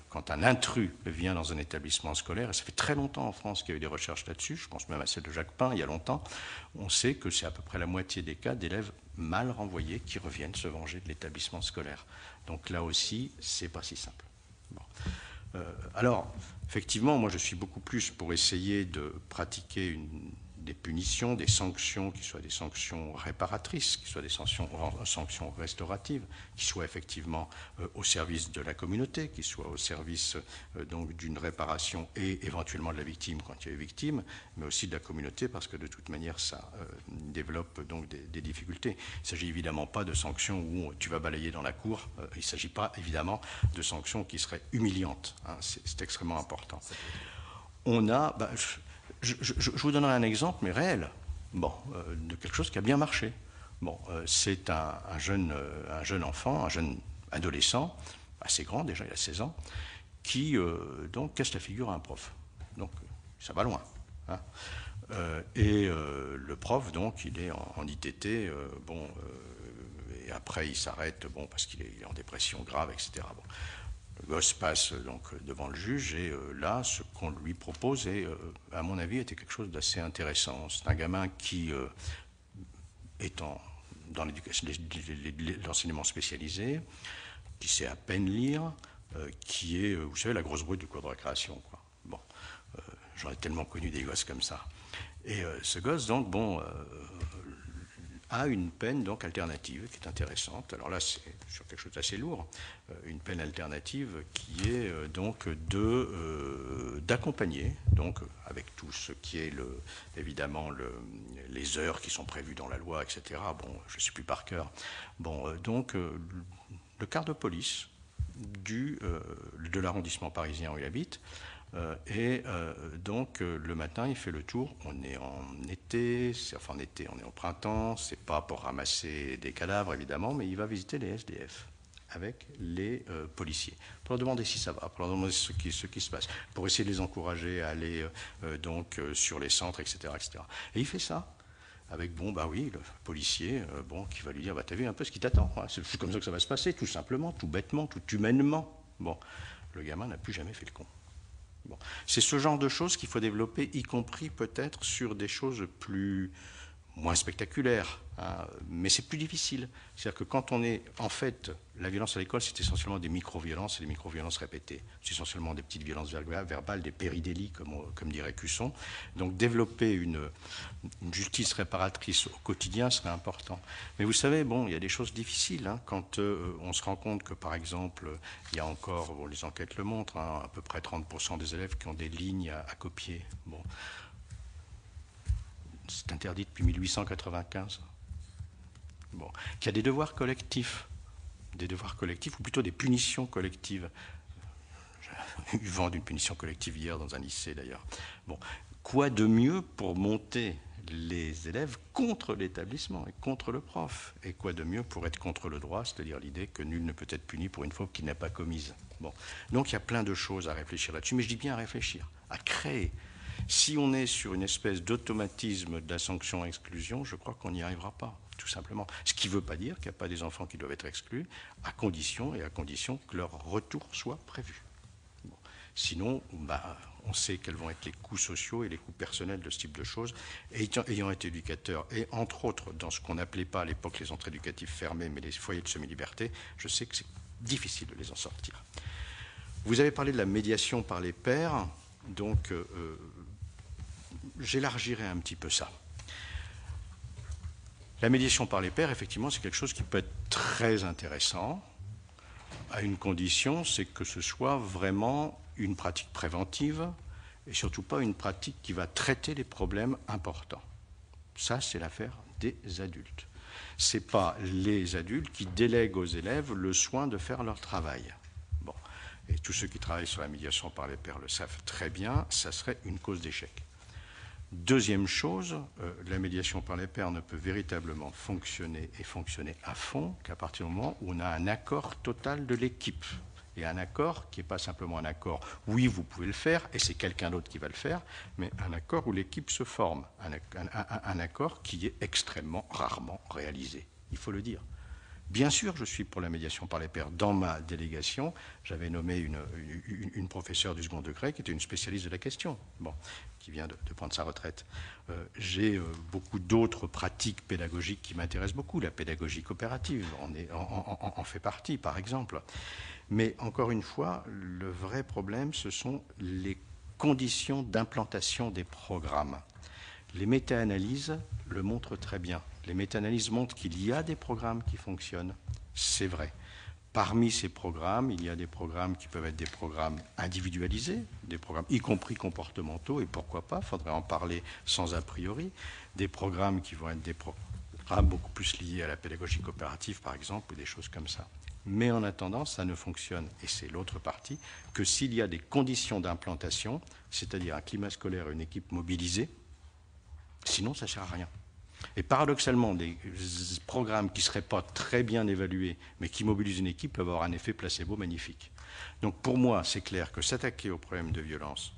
quand un intrus vient dans un établissement scolaire, et ça fait très longtemps en France qu'il y a eu des recherches là-dessus, je pense même à celle de Jacques Pain il y a longtemps, on sait que c'est à peu près la moitié des cas d'élèves mal renvoyés qui reviennent se venger de l'établissement scolaire. Donc là aussi, c'est pas si simple. Bon. Alors, effectivement, moi je suis beaucoup plus pour essayer de pratiquer des punitions, des sanctions qui soient des sanctions réparatrices, qui soient des sanctions restauratives, qui soient effectivement au service de la communauté, qui soient au service donc d'une réparation et éventuellement de la victime quand il y a eu victime, mais aussi de la communauté parce que de toute manière ça développe donc des difficultés. Il ne s'agit évidemment pas de sanctions où tu vas balayer dans la cour, il ne s'agit pas évidemment de sanctions qui seraient humiliantes, hein. C'est extrêmement important. On a... Je vous donnerai un exemple, mais réel, de quelque chose qui a bien marché. C'est un jeune enfant, un jeune adolescent, assez grand déjà, il a 16 ans, qui donc casse la figure à un prof. Donc ça va loin. Hein. Le prof, donc, il est en ITT, et après il s'arrête, parce qu'il est en dépression grave, etc. Le gosse passe donc devant le juge et là, ce qu'on lui propose, à mon avis, était quelque chose d'assez intéressant. C'est un gamin qui est dans l'enseignement spécialisé, qui sait à peine lire, qui est, vous savez, la grosse brute du cours de récréation, quoi. J'en ai tellement connu des gosses comme ça. Et ce gosse, donc, a une peine donc alternative qui est intéressante. Alors là, c'est sur quelque chose d'assez lourd. Une peine alternative qui est donc d'accompagner, donc avec tout ce qui est évidemment les heures qui sont prévues dans la loi, etc. Je ne sais plus par cœur. Donc le quart de police de l'arrondissement parisien où il habite. Donc le matin il fait le tour, on est en été, on est au printemps, c'est pas pour ramasser des cadavres évidemment, mais il va visiter les SDF avec les policiers, pour leur demander si ça va, pour leur demander ce qui se passe, pour essayer de les encourager à aller sur les centres, etc., etc. Et il fait ça avec, le policier, qui va lui dire, t'as vu un peu ce qui t'attend, hein, c'est comme ça que ça va se passer, tout simplement, tout bêtement, tout humainement. Le gamin n'a plus jamais fait le con. C'est ce genre de choses qu'il faut développer, y compris peut-être sur des choses moins spectaculaires, hein, mais c'est plus difficile. C'est-à-dire que quand on est... En fait, la violence à l'école, c'est essentiellement des micro-violences et des micro-violences répétées. C'est essentiellement des petites violences verbales, des péridélies, comme dirait Cusson. Donc développer une justice réparatrice au quotidien serait important. Mais vous savez, il y a des choses difficiles, hein, quand on se rend compte que, par exemple, il y a encore, les enquêtes le montrent, hein, à peu près 30% des élèves qui ont des lignes à copier. C'est interdit depuis 1895. Qu'il y a des devoirs collectifs, ou plutôt des punitions collectives. J'ai eu vent d'une punition collective hier dans un lycée d'ailleurs. Quoi de mieux pour monter les élèves contre l'établissement et contre le prof? Et quoi de mieux pour être contre le droit, c'est-à-dire l'idée que nul ne peut être puni pour une faute qu'il n'a pas commise. Donc il y a plein de choses à réfléchir là-dessus, mais je dis bien à réfléchir, à créer. Si on est sur une espèce d'automatisme de la sanction-exclusion, je crois qu'on n'y arrivera pas, tout simplement. Ce qui ne veut pas dire qu'il n'y a pas des enfants qui doivent être exclus, à condition que leur retour soit prévu. Sinon, on sait quels vont être les coûts sociaux et les coûts personnels de ce type de choses. Et ayant été éducateur, et entre autres dans ce qu'on n'appelait pas à l'époque les centres éducatifs fermés, mais les foyers de semi-liberté, je sais que c'est difficile de les en sortir. Vous avez parlé de la médiation par les pairs, donc j'élargirai un petit peu ça. La médiation par les pairs, effectivement, c'est quelque chose qui peut être très intéressant, à une condition, c'est que ce soit vraiment une pratique préventive et surtout pas une pratique qui va traiter les problèmes importants. Ça, c'est l'affaire des adultes. Ce n'est pas les adultes qui délèguent aux élèves le soin de faire leur travail. Et tous ceux qui travaillent sur la médiation par les pairs le savent très bien, ça serait une cause d'échec. Deuxième chose, la médiation par les pairs ne peut véritablement fonctionner et fonctionner à fond qu'à partir du moment où on a un accord total de l'équipe. Et un accord qui n'est pas simplement un accord, oui, vous pouvez le faire, et c'est quelqu'un d'autre qui va le faire, mais un accord où l'équipe se forme, un accord qui est extrêmement rarement réalisé, il faut le dire. Bien sûr, je suis pour la médiation par les pairs. Dans ma délégation, j'avais nommé une professeure du second degré qui était une spécialiste de la question, qui vient de prendre sa retraite. J'ai beaucoup d'autres pratiques pédagogiques qui m'intéressent beaucoup. La pédagogie coopérative en fait partie, par exemple. Mais encore une fois, le vrai problème, ce sont les conditions d'implantation des programmes. Les méta-analyses le montrent très bien. Les méta-analyses montrent qu'il y a des programmes qui fonctionnent, c'est vrai. Parmi ces programmes, il y a des programmes qui peuvent être des programmes individualisés, des programmes y compris comportementaux, et pourquoi pas, il faudrait en parler sans a priori, des programmes qui vont être des programmes beaucoup plus liés à la pédagogie coopérative, par exemple, ou des choses comme ça. Mais en attendant, ça ne fonctionne, et c'est l'autre partie, que s'il y a des conditions d'implantation, c'est-à-dire un climat scolaire, une équipe mobilisée, sinon ça ne sert à rien. Et paradoxalement, des programmes qui ne seraient pas très bien évalués, mais qui mobilisent une équipe, peuvent avoir un effet placebo magnifique. Donc pour moi, c'est clair que s'attaquer aux problèmes de violence,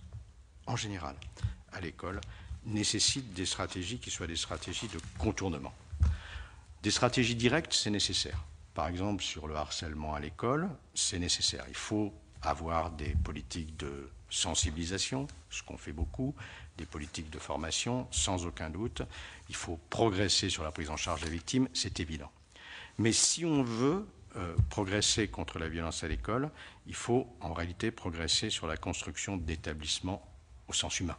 en général, à l'école, nécessite des stratégies qui soient des stratégies de contournement. Des stratégies directes, c'est nécessaire. Par exemple, sur le harcèlement à l'école, c'est nécessaire. Il faut avoir des politiques de sensibilisation, ce qu'on fait beaucoup, des politiques de formation, sans aucun doute. Il faut progresser sur la prise en charge des victimes, c'est évident. Mais si on veut progresser contre la violence à l'école, il faut en réalité progresser sur la construction d'établissements au sens humain.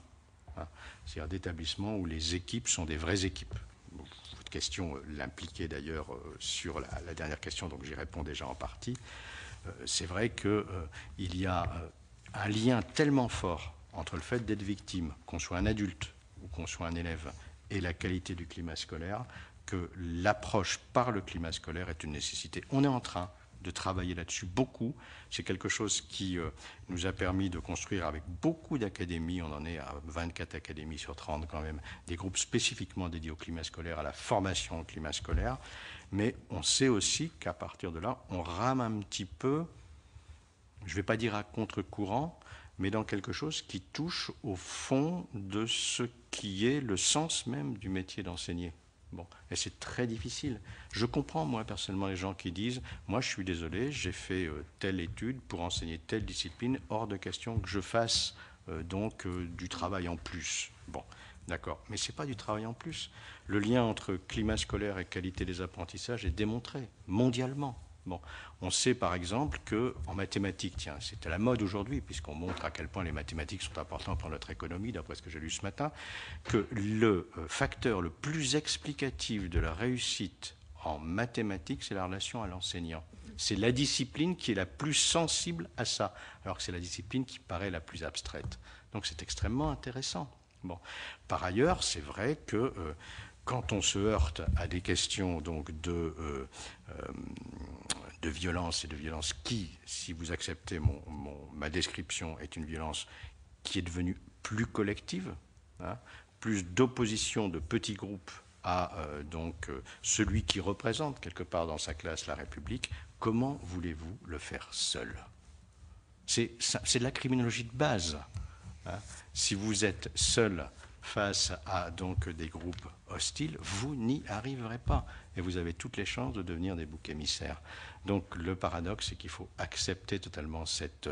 C'est-à-dire d'établissements où les équipes sont des vraies équipes. Votre question l'impliquait d'ailleurs sur la dernière question, donc j'y réponds déjà en partie. C'est vrai qu'il y a un lien tellement fort entre le fait d'être victime, qu'on soit un adulte ou qu'on soit un élève, et la qualité du climat scolaire, que l'approche par le climat scolaire est une nécessité. On est en train de travailler là-dessus beaucoup. C'est quelque chose qui nous a permis de construire avec beaucoup d'académies, on en est à 24 académies sur 30 quand même, des groupes spécifiquement dédiés au climat scolaire, à la formation au climat scolaire. Mais on sait aussi qu'à partir de là, on rame un petit peu, je ne vais pas dire à contre-courant, mais dans quelque chose qui touche au fond de ce qui est le sens même du métier d'enseigner. Bon, et c'est très difficile. Je comprends, moi, personnellement, les gens qui disent « Moi, je suis désolé, j'ai fait telle étude pour enseigner telle discipline, hors de question que je fasse du travail en plus. » Bon, d'accord, mais ce n'est pas du travail en plus. Le lien entre climat scolaire et qualité des apprentissages est démontré mondialement. Bon, on sait par exemple qu'en mathématiques, tiens, c'est à la mode aujourd'hui, puisqu'on montre à quel point les mathématiques sont importantes pour notre économie, d'après ce que j'ai lu ce matin, que le facteur le plus explicatif de la réussite en mathématiques, c'est la relation à l'enseignant. C'est la discipline qui est la plus sensible à ça, alors que c'est la discipline qui paraît la plus abstraite. Donc c'est extrêmement intéressant. Bon. Par ailleurs, c'est vrai que quand on se heurte à des questions donc de violence et de violence qui, si vous acceptez ma description, est une violence qui est devenue plus collective, plus d'opposition de petits groupes à celui qui représente quelque part dans sa classe la République, comment voulez-vous le faire seul ? C'est de la criminologie de base. Si vous êtes seul face à des groupes hostiles, vous n'y arriverez pas. Et vous avez toutes les chances de devenir des boucs émissaires. Donc le paradoxe, c'est qu'il faut accepter totalement cette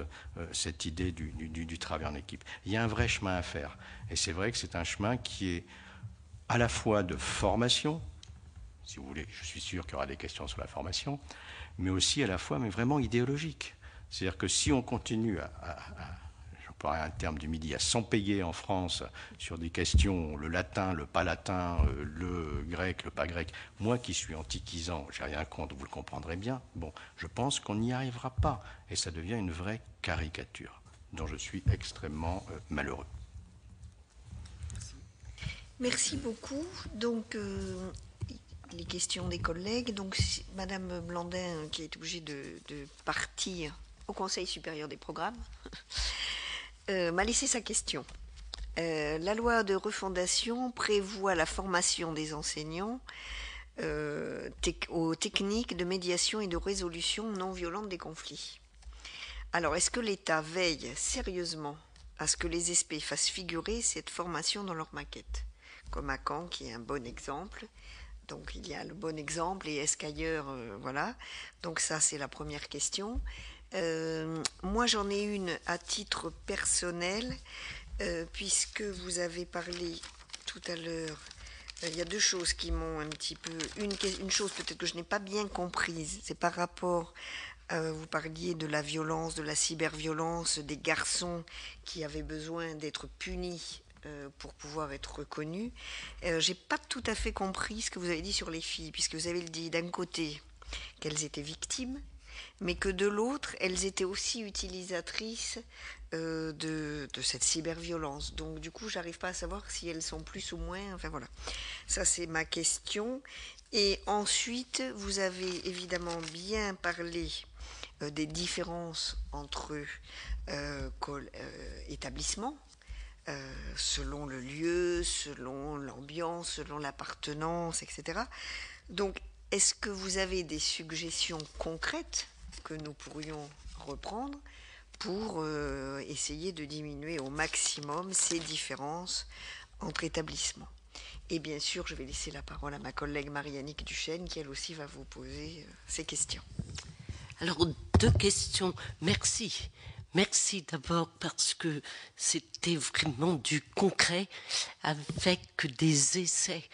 idée du travail en équipe. Il y a un vrai chemin à faire. Et c'est vrai que c'est un chemin qui est à la fois de formation, si vous voulez, je suis sûr qu'il y aura des questions sur la formation, mais aussi à la fois, mais vraiment idéologique. C'est-à-dire que si on continue pour un terme du midi, à s'empailler en France sur des questions, le latin, le pas latin, le grec, le pas grec. Moi qui suis antiquisant, j'ai rien contre, vous le comprendrez bien. Bon, je pense qu'on n'y arrivera pas. Et ça devient une vraie caricature, dont je suis extrêmement malheureux. Merci beaucoup. Donc, les questions des collègues. Donc, Madame Blandin, qui est obligée de partir au Conseil supérieur des programmes, m'a laissé sa question. La loi de refondation prévoit la formation des enseignants aux techniques de médiation et de résolution non violente des conflits. Alors, est-ce que l'État veille sérieusement à ce que les SP fassent figurer cette formation dans leur maquette, comme à Caen, qui est un bon exemple. Donc, il y a le bon exemple, et est-ce qu'ailleurs, voilà. Donc, ça, c'est la première question. Moi, j'en ai une à titre personnel, puisque vous avez parlé tout à l'heure. Il y a deux choses qui m'ont un petit peu... Une chose peut-être que je n'ai pas bien comprise, c'est par rapport... vous parliez de la violence, de la cyberviolence, des garçons qui avaient besoin d'être punis pour pouvoir être reconnus. J'ai pas tout à fait compris ce que vous avez dit sur les filles, puisque vous avez dit d'un côté qu'elles étaient victimes, mais que de l'autre, elles étaient aussi utilisatrices de cette cyberviolence. Donc du coup, j'arrive pas à savoir si elles sont plus ou moins... Enfin voilà, ça c'est ma question. Et ensuite, vous avez évidemment bien parlé des différences entre établissements, selon le lieu, selon l'ambiance, selon l'appartenance, etc. Donc, est-ce que vous avez des suggestions concrètes que nous pourrions reprendre pour essayer de diminuer au maximum ces différences entre établissements? Et bien sûr, je vais laisser la parole à ma collègue Marie-Annick Duchesne, qui elle aussi va vous poser ces questions. Alors, deux questions. Merci. Merci d'abord parce que c'était vraiment du concret avec des essais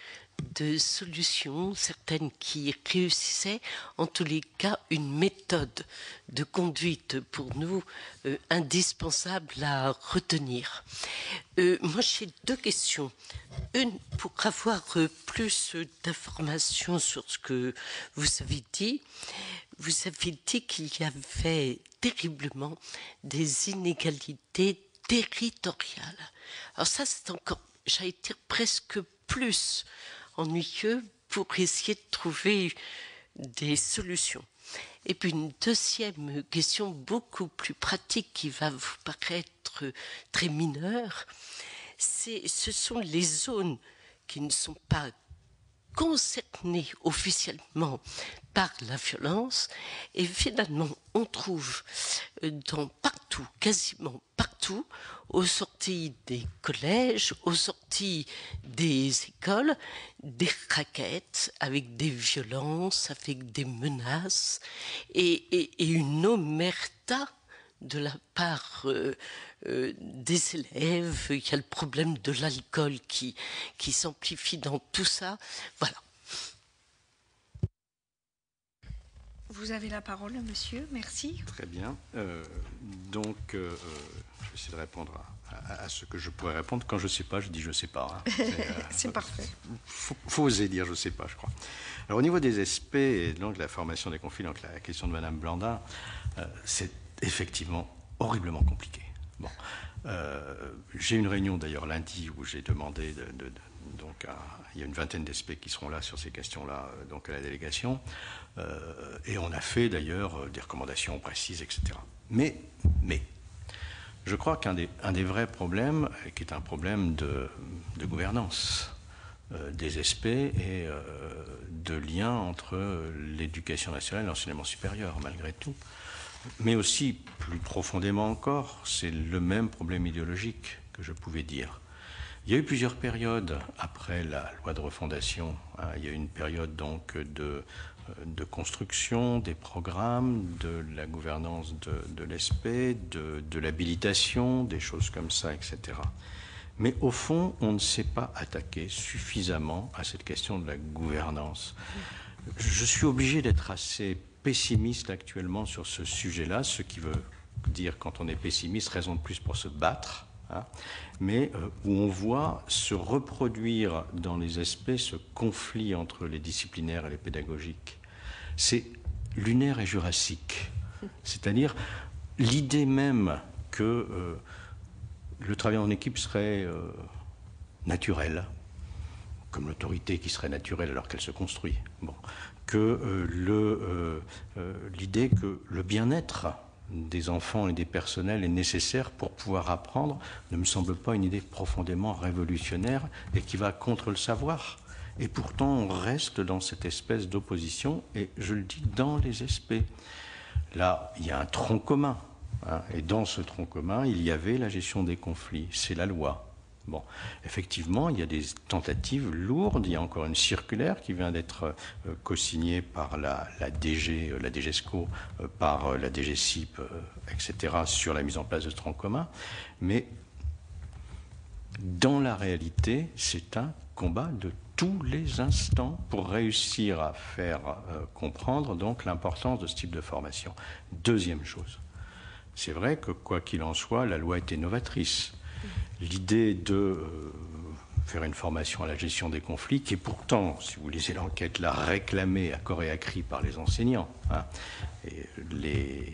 de solutions, certaines qui réussissaient, en tous les cas une méthode de conduite pour nous indispensable à retenir. Moi j'ai deux questions. Une, pour avoir plus d'informations sur ce que vous avez dit. Vous avez dit qu'il y avait terriblement des inégalités territoriales. Alors ça, c'est encore, j'allais dire, presque plus ennuyeux pour essayer de trouver des solutions. Et puis une deuxième question beaucoup plus pratique qui va vous paraître très mineure, ce sont les zones qui ne sont pas concernés officiellement par la violence, et finalement on trouve partout, quasiment partout, aux sorties des collèges, aux sorties des écoles, des raquettes avec des violences, avec des menaces et une omerta de la part des élèves. Il y a le problème de l'alcool qui s'amplifie dans tout ça. Voilà. Vous avez la parole, monsieur. Merci. Très bien. Donc, je vais essayer de répondre à ce que je pourrais répondre. Quand je ne sais pas, je dis je ne sais pas. Hein. C'est parfait. Faut oser dire je ne sais pas, je crois. Alors, au niveau des SP et donc de la formation des conflits, donc la question de Madame Blandin, c'est effectivement horriblement compliqué. Bon, j'ai une réunion d'ailleurs lundi où j'ai demandé donc il y a une vingtaine d'SP qui seront là sur ces questions-là, donc à la délégation, et on a fait d'ailleurs des recommandations précises, etc. Mais je crois qu'un des vrais problèmes, qui est un problème de gouvernance des SP et de lien entre l'éducation nationale et l'enseignement supérieur, malgré tout. Mais aussi, plus profondément encore, c'est le même problème idéologique que je pouvais dire. Il y a eu plusieurs périodes après la loi de refondation. Il y a eu une période donc de construction des programmes, de la gouvernance de l'ESP, de l'habilitation, des choses comme ça, etc. Mais au fond, on ne s'est pas attaqué suffisamment à cette question de la gouvernance. Je suis obligé d'être assez pessimiste actuellement sur ce sujet-là, ce qui veut dire, quand on est pessimiste, raison de plus pour se battre, hein, mais où on voit se reproduire dans les SP ce conflit entre les disciplinaires et les pédagogiques. C'est lunaire et jurassique, c'est-à-dire l'idée même que le travail en équipe serait naturel, comme l'autorité qui serait naturelle alors qu'elle se construit. Bon. Que l'idée que le bien-être des enfants et des personnels est nécessaire pour pouvoir apprendre ne me semble pas une idée profondément révolutionnaire et qui va contre le savoir. Et pourtant, on reste dans cette espèce d'opposition, et je le dis, dans les SP. Là, il y a un tronc commun, hein, et dans ce tronc commun, il y avait la gestion des conflits. C'est la loi. Bon, effectivement, il y a des tentatives lourdes. Il y a encore une circulaire qui vient d'être co-signée par la DGESCO, par la DGCIP, etc., sur la mise en place de ce tronc commun. Mais dans la réalité, c'est un combat de tous les instants pour réussir à faire comprendre donc l'importance de ce type de formation. Deuxième chose, c'est vrai que quoi qu'il en soit, la loi était novatrice. L'idée de faire une formation à la gestion des conflits, qui est pourtant, si vous lisez l'enquête, là, réclamée à corps et à cri par les enseignants. Hein, et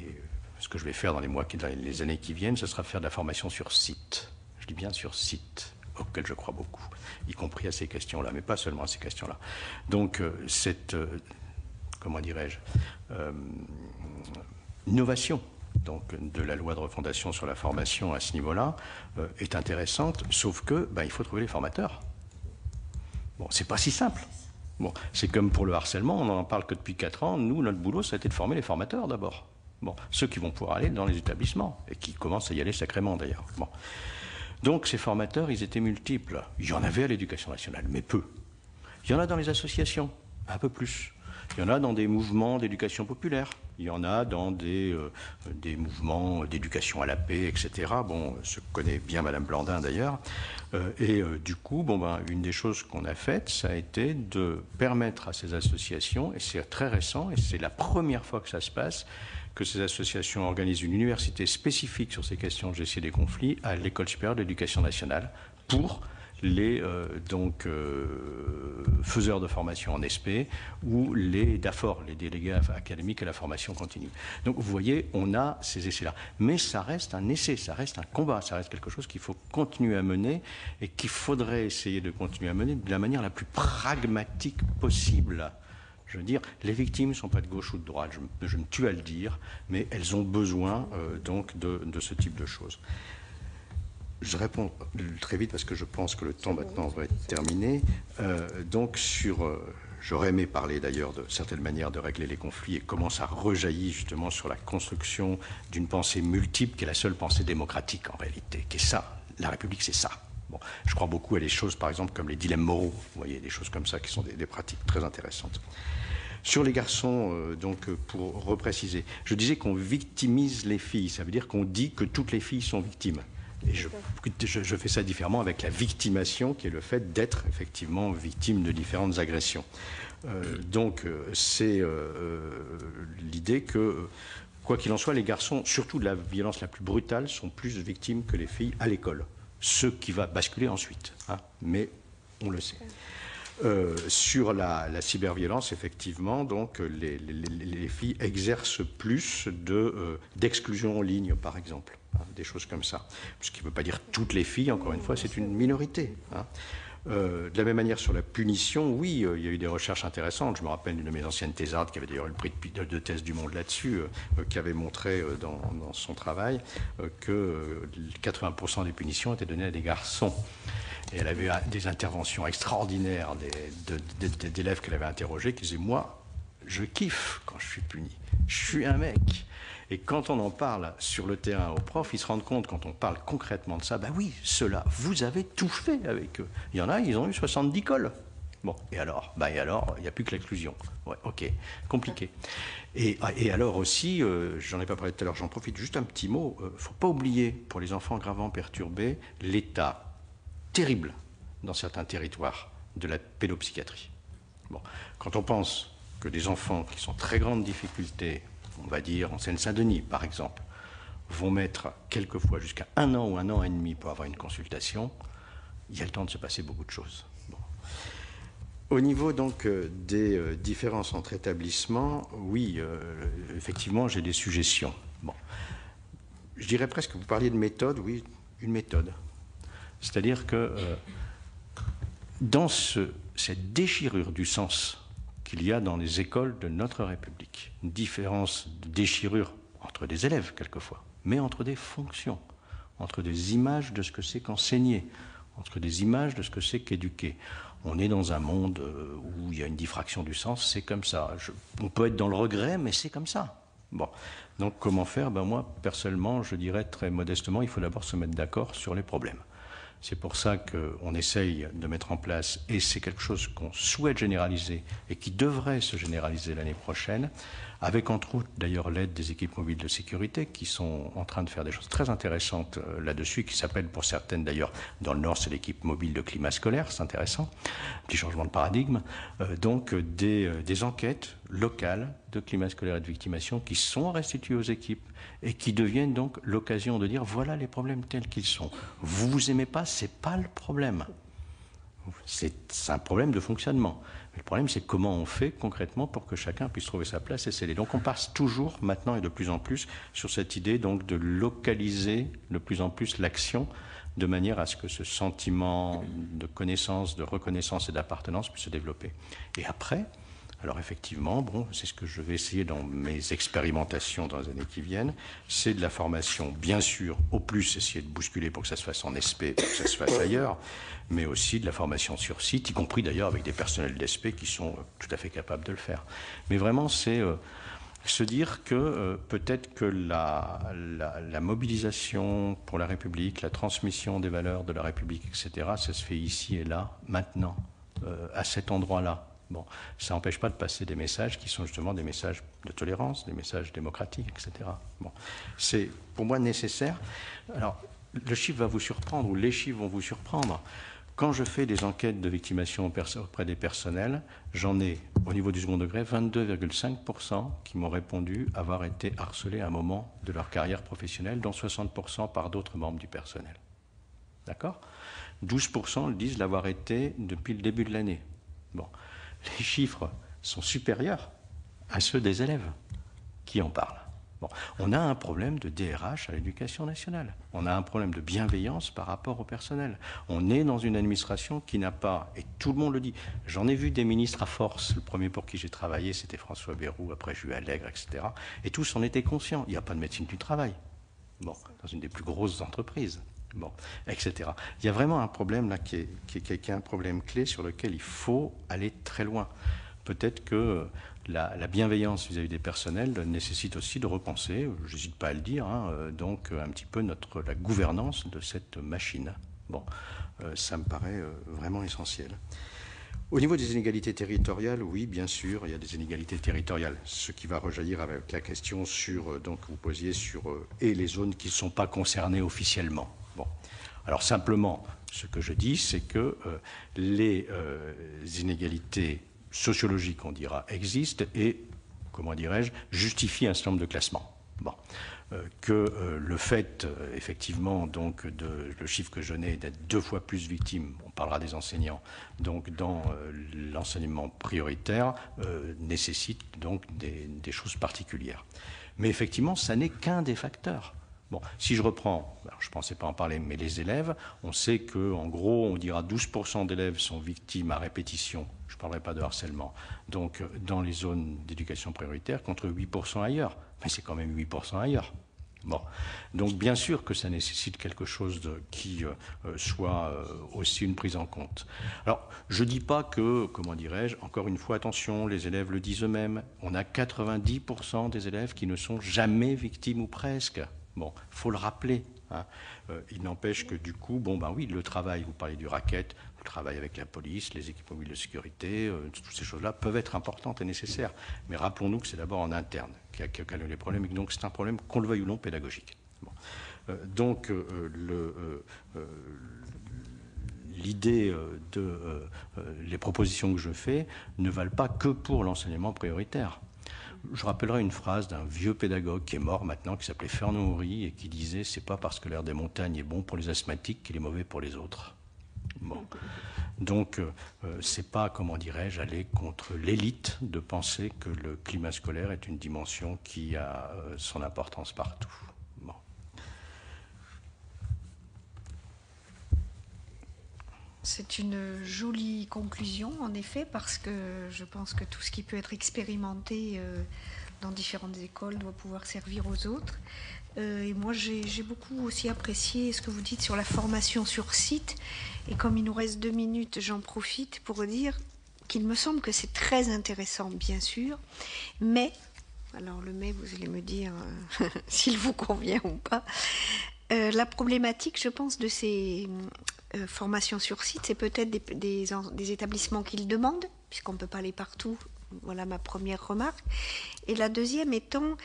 ce que je vais faire dans les années qui viennent, ce sera faire de la formation sur site. Je dis bien sur site, auquel je crois beaucoup, y compris à ces questions-là, mais pas seulement à ces questions-là. Donc, cette, comment dirais-je, innovation donc, de la loi de refondation sur la formation à ce niveau-là est intéressante, sauf que il faut trouver les formateurs. Bon, c'est pas si simple. Bon, c'est comme pour le harcèlement, on n'en parle que depuis 4 ans. Nous, notre boulot, ça a été de former les formateurs d'abord. Bon, ceux qui vont pouvoir aller dans les établissements, et qui commencent à y aller sacrément d'ailleurs. Bon. Donc ces formateurs, ils étaient multiples. Il y en avait à l'Éducation nationale, mais peu. Il y en a dans les associations, un peu plus. Il y en a dans des mouvements d'éducation populaire. Il y en a dans des mouvements d'éducation à la paix, etc. Bon, je connais bien Madame Blandin d'ailleurs. Du coup, une des choses qu'on a faites, ça a été de permettre à ces associations, et c'est très récent, et c'est la première fois que ça se passe, que ces associations organisent une université spécifique sur ces questions de gestion des conflits à l'École supérieure de l'éducation nationale pour les faiseurs de formation en SP ou les DAFOR, les délégués académiques à la formation continue. Donc vous voyez, on a ces essais-là. Mais ça reste un essai, ça reste un combat, ça reste quelque chose qu'il faut continuer à mener et qu'il faudrait essayer de continuer à mener de la manière la plus pragmatique possible. Je veux dire, les victimes ne sont pas de gauche ou de droite, je me tue à le dire, mais elles ont besoin donc de ce type de choses. Je réponds très vite parce que je pense que le temps maintenant va être terminé. J'aurais aimé parler d'ailleurs de certaines manières de régler les conflits et comment ça rejaillit justement sur la construction d'une pensée multiple qui est la seule pensée démocratique en réalité, qui est ça. La République, c'est ça. Bon, je crois beaucoup à des choses, par exemple, comme les dilemmes moraux. Vous voyez, des choses comme ça qui sont des pratiques très intéressantes. Sur les garçons, pour repréciser, je disais qu'on victimise les filles. Ça veut dire qu'on dit que toutes les filles sont victimes. Et je fais ça différemment avec la victimation, qui est le fait d'être effectivement victime de différentes agressions. C'est l'idée que, quoi qu'il en soit, les garçons, surtout de la violence la plus brutale, sont plus victimes que les filles à l'école. Ce qui va basculer ensuite, hein, mais on le sait. Sur la cyberviolence, effectivement, donc les filles exercent plus d'exclusion en ligne, par exemple, hein, des choses comme ça. Ce qui ne veut pas dire toutes les filles, encore une fois, c'est une minorité. Hein. De la même manière, sur la punition, oui, il y a eu des recherches intéressantes. Je me rappelle d'une de mes anciennes thésardes qui avait d'ailleurs eu le prix de thèse du monde là-dessus, qui avait montré dans son travail que 80% des punitions étaient données à des garçons. Et elle avait des interventions extraordinaires d'élèves qu'elle avait interrogés qui disaient « Moi, je kiffe quand je suis puni. Je suis un mec. » Et quand on en parle sur le terrain aux profs, ils se rendent compte, quand on parle concrètement de ça, oui, ceux-là, vous avez tout fait avec eux. Il y en a, ils ont eu 70 cols. Bon, et alors, il n'y a plus que l'exclusion. Ouais, ok, compliqué. Et alors aussi, j'en ai pas parlé tout à l'heure, j'en profite juste un petit mot. Il ne faut pas oublier, pour les enfants gravement perturbés, l'état terrible dans certains territoires de la pédopsychiatrie. Bon, quand on pense que des enfants qui sont en très grande difficulté, on va dire en Seine-Saint-Denis par exemple, vont mettre quelquefois jusqu'à 1 an ou 1 an et demi pour avoir une consultation, il y a le temps de se passer beaucoup de choses. Bon. Au niveau donc des différences entre établissements, oui, effectivement, j'ai des suggestions. Bon. Je dirais presque, vous parliez de méthode, oui, une méthode. C'est-à-dire que dans cette déchirure du sens qu'il y a dans les écoles de notre République, une différence de déchirure entre des élèves quelquefois, mais entre des fonctions, entre des images de ce que c'est qu'enseigner, entre des images de ce que c'est qu'éduquer. On est dans un monde où il y a une diffraction du sens, c'est comme ça. On peut être dans le regret, mais c'est comme ça. Bon, donc comment faire? Moi, personnellement, je dirais très modestement, il faut d'abord se mettre d'accord sur les problèmes. C'est pour ça qu'on essaye de mettre en place, et c'est quelque chose qu'on souhaite généraliser et qui devrait se généraliser l'année prochaine, avec entre autres d'ailleurs l'aide des équipes mobiles de sécurité qui sont en train de faire des choses très intéressantes là-dessus, qui s'appellent pour certaines d'ailleurs, dans le Nord c'est l'équipe mobile de climat scolaire, c'est intéressant, petit changement de paradigme, donc des enquêtes locales de climat scolaire et de victimation qui sont restituées aux équipes et qui deviennent donc l'occasion de dire voilà les problèmes tels qu'ils sont. Vous aimez pas, c'est pas le problème. C'est un problème de fonctionnement. Mais le problème, c'est comment on fait concrètement pour que chacun puisse trouver sa place et s'aider. Donc on passe toujours maintenant et de plus en plus sur cette idée donc de localiser de plus en plus l'action de manière à ce que ce sentiment de connaissance, de reconnaissance et d'appartenance puisse se développer. Et après, alors effectivement, c'est ce que je vais essayer dans mes expérimentations dans les années qui viennent, c'est de la formation, bien sûr, au plus essayer de bousculer pour que ça se fasse en SP, pour que ça se fasse ailleurs, mais aussi de la formation sur site, y compris d'ailleurs avec des personnels d'SP qui sont tout à fait capables de le faire. Mais vraiment, c'est se dire que peut-être que la mobilisation pour la République, la transmission des valeurs de la République, etc., ça se fait ici et là, maintenant, à cet endroit-là. Ça n'empêche pas de passer des messages qui sont justement des messages de tolérance, des messages démocratiques, etc. C'est pour moi nécessaire. Alors, le chiffre va vous surprendre, ou les chiffres vont vous surprendre. Quand je fais des enquêtes de victimation auprès des personnels, j'en ai, au niveau du second degré, 22,5% qui m'ont répondu avoir été harcelés à un moment de leur carrière professionnelle, dont 60% par d'autres membres du personnel. D'accord ? 12% disent l'avoir été depuis le début de l'année. Les chiffres sont supérieurs à ceux des élèves qui en parlent. On a un problème de DRH à l'éducation nationale. On a un problème de bienveillance par rapport au personnel. On est dans une administration qui n'a pas, et tout le monde le dit, j'en ai vu des ministres à force, le premier pour qui j'ai travaillé, c'était François Bayrou, après j'ai eu Allègre, etc. Et tous en étaient conscients. Il n'y a pas de médecine du travail. Dans une des plus grosses entreprises. Etc. Il y a vraiment un problème là qui est un problème clé sur lequel il faut aller très loin. Peut-être que la bienveillance vis-à-vis des personnels nécessite aussi de repenser, je n'hésite pas à le dire, donc un petit peu la gouvernance de cette machine. Ça me paraît vraiment essentiel. Au niveau des inégalités territoriales, oui, bien sûr, il y a des inégalités territoriales. Ce qui va rejaillir avec la question donc vous posiez sur et les zones qui ne sont pas concernées officiellement. Alors simplement, ce que je dis, c'est que les inégalités sociologiques, on dira, existent et, comment dirais-je, justifient un certain nombre de classements. Que le fait, effectivement, donc le chiffre que je n'ai d'être 2 fois plus victime, on parlera des enseignants, donc dans l'enseignement prioritaire, nécessite donc des choses particulières. Mais effectivement, ça n'est qu'un des facteurs. Si je reprends, alors je ne pensais pas en parler, mais les élèves, on sait qu'en gros, on dira 12% d'élèves sont victimes à répétition, je ne parlerai pas de harcèlement, donc dans les zones d'éducation prioritaire, contre 8% ailleurs. Mais c'est quand même 8% ailleurs. Donc bien sûr que ça nécessite quelque chose qui soit aussi une prise en compte. Alors, je ne dis pas que, comment dirais-je, encore une fois, attention, les élèves le disent eux-mêmes, on a 90% des élèves qui ne sont jamais victimes ou presque. Faut le rappeler. Il n'empêche que du coup, oui, le travail, vous parlez du racket, le travail avec la police, les équipes mobiles de sécurité, toutes ces choses-là peuvent être importantes et nécessaires. Mais rappelons-nous que c'est d'abord en interne qu'il y a les problèmes, et donc c'est un problème, qu'on le veuille ou non, pédagogique. Donc, l'idée les propositions que je fais ne valent pas que pour l'enseignement prioritaire. Je rappellerai une phrase d'un vieux pédagogue qui est mort maintenant, qui s'appelait Fernand Houry, et qui disait « C'est pas parce que l'air des montagnes est bon pour les asthmatiques qu'il est mauvais pour les autres ». Donc, c'est pas, comment dirais-je, aller contre l'élite de penser que le climat scolaire est une dimension qui a son importance partout. C'est une jolie conclusion, en effet, parce que je pense que tout ce qui peut être expérimenté dans différentes écoles doit pouvoir servir aux autres. Et moi, j'ai beaucoup aussi apprécié ce que vous dites sur la formation sur site. Et comme il nous reste 2 minutes, j'en profite pour dire qu'il me semble que c'est très intéressant, bien sûr, mais Alors le mai, vous allez me dire s'il vous convient ou pas. La problématique, je pense, de ces formations sur site, c'est peut-être des établissements qui le demandent, puisqu'on ne peut pas aller partout. Voilà ma première remarque. Et la deuxième étant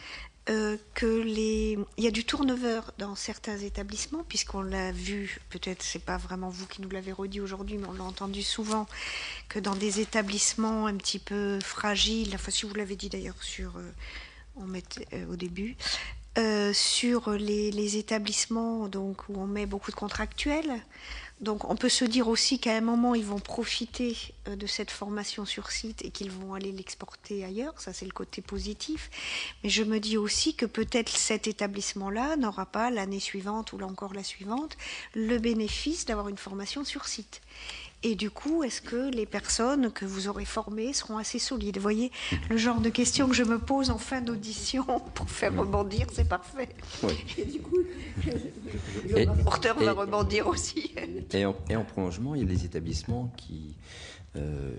il y a du turnover dans certains établissements, puisqu'on l'a vu, peut-être c'est pas vraiment vous qui nous l'avez redit aujourd'hui, mais on l'a entendu souvent, que dans des établissements un petit peu fragiles, enfin si vous l'avez dit d'ailleurs au début, sur les établissements donc, où on met beaucoup de contractuels. Donc on peut se dire aussi qu'à un moment, ils vont profiter de cette formation sur site et qu'ils vont aller l'exporter ailleurs. Ça, c'est le côté positif. Mais je me dis aussi que peut-être cet établissement-là n'aura pas l'année suivante ou encore la suivante le bénéfice d'avoir une formation sur site. Et du coup, est-ce que les personnes que vous aurez formées seront assez solides? Vous voyez, le genre de questions que je me pose en fin d'audition pour faire rebondir, c'est parfait. Oui. Et du coup, le rapporteur va rebondir aussi. Et en prolongement, il y a des établissements qui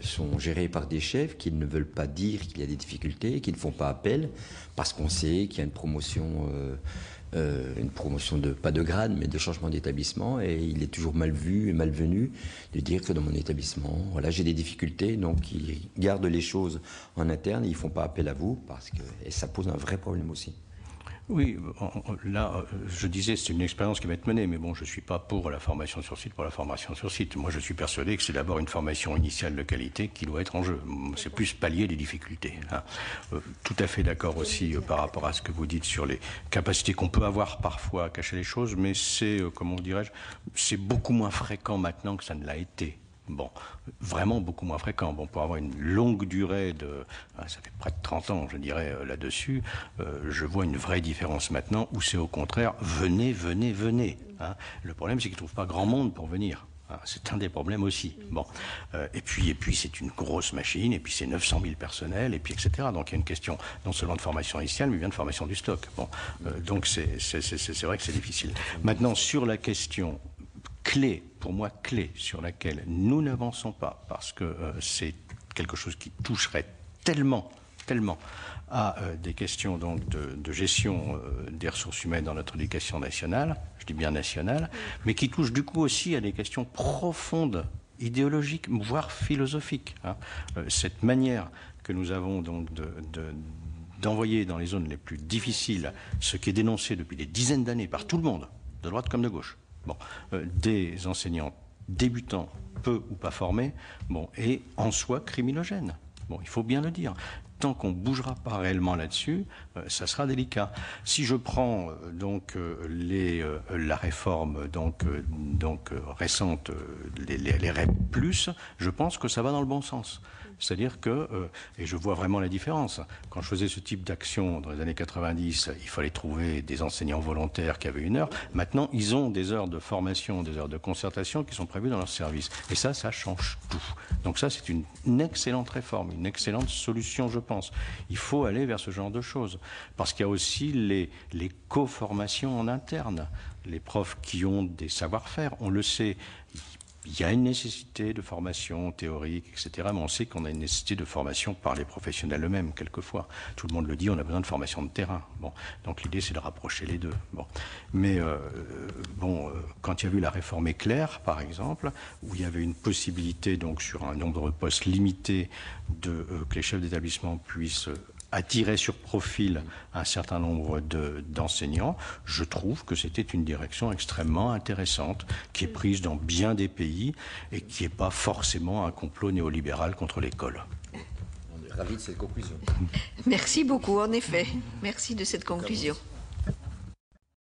sont gérés par des chefs qui ne veulent pas dire qu'il y a des difficultés, qui ne font pas appel, parce qu'on sait qu'il y a une promotion pas de grade, mais de changement d'établissement, et il est toujours mal vu et malvenu de dire que dans mon établissement, voilà, j'ai des difficultés, donc ils gardent les choses en interne et ils ne font pas appel à vous, et ça pose un vrai problème aussi. Oui, là, je disais, c'est une expérience qui va être menée, mais bon, je ne suis pas pour la formation sur site, pour la formation sur site. Moi, je suis persuadé que c'est d'abord une formation initiale de qualité qui doit être en jeu. C'est plus pallier les difficultés. Hein. Tout à fait d'accord aussi par rapport à ce que vous dites sur les capacités qu'on peut avoir parfois à cacher les choses, mais c'est, comment dirais-je, c'est beaucoup moins fréquent maintenant que ça ne l'a été. Bon, vraiment beaucoup moins fréquent. Bon, pour avoir une longue durée ça fait près de 30 ans, je dirais, là-dessus, je vois une vraie différence maintenant où c'est au contraire, venez. Hein. Le problème, c'est qu'ils ne trouvent pas grand monde pour venir. Hein. C'est un des problèmes aussi. Bon, et puis c'est une grosse machine, et puis c'est 900 000 personnels, et puis etc. Donc il y a une question non seulement de formation initiale, mais bien de formation du stock. Bon, donc c'est vrai que c'est difficile. Maintenant, sur la question clé, pour moi clé, sur laquelle nous n'avançons pas, parce que c'est quelque chose qui toucherait tellement à des questions donc de gestion des ressources humaines dans notre éducation nationale, je dis bien nationale, mais qui touche du coup aussi à des questions profondes, idéologiques, voire philosophiques. Hein. Cette manière que nous avons donc d'envoyer dans les zones les plus difficiles ce qui est dénoncé depuis des dizaines d'années par tout le monde, de droite comme de gauche. Bon, des enseignants débutants, peu ou pas formés, bon, et en soi criminogènes. Bon, il faut bien le dire. Tant qu'on ne bougera pas réellement là-dessus, ça sera délicat. Si je prends la réforme récente, les REP+, je pense que ça va dans le bon sens. C'est-à-dire que, et je vois vraiment la différence, quand je faisais ce type d'action dans les années 90, il fallait trouver des enseignants volontaires qui avaient 1 heure. Maintenant, ils ont des heures de formation, des heures de concertation qui sont prévues dans leur service. Et ça change tout. Donc ça, c'est une excellente réforme, une excellente solution, je pense. Il faut aller vers ce genre de choses. Parce qu'il y a aussi les co-formations en interne. Les profs qui ont des savoir-faire, on le sait. Il y a une nécessité de formation théorique, etc. Mais on sait qu'on a une nécessité de formation par les professionnels eux-mêmes, quelquefois. Tout le monde le dit, on a besoin de formation de terrain. Bon, donc l'idée, c'est de rapprocher les deux. Bon. Mais quand il y a eu la réforme Éclair, par exemple, où il y avait une possibilité, donc sur un nombre de postes limité, que les chefs d'établissement puissent attirer sur profil un certain nombre d'enseignants, je trouve que c'était une direction extrêmement intéressante qui est prise dans bien des pays et qui n'est pas forcément un complot néolibéral contre l'école. On est ravis de cette conclusion. Merci beaucoup, en effet. Merci de cette conclusion.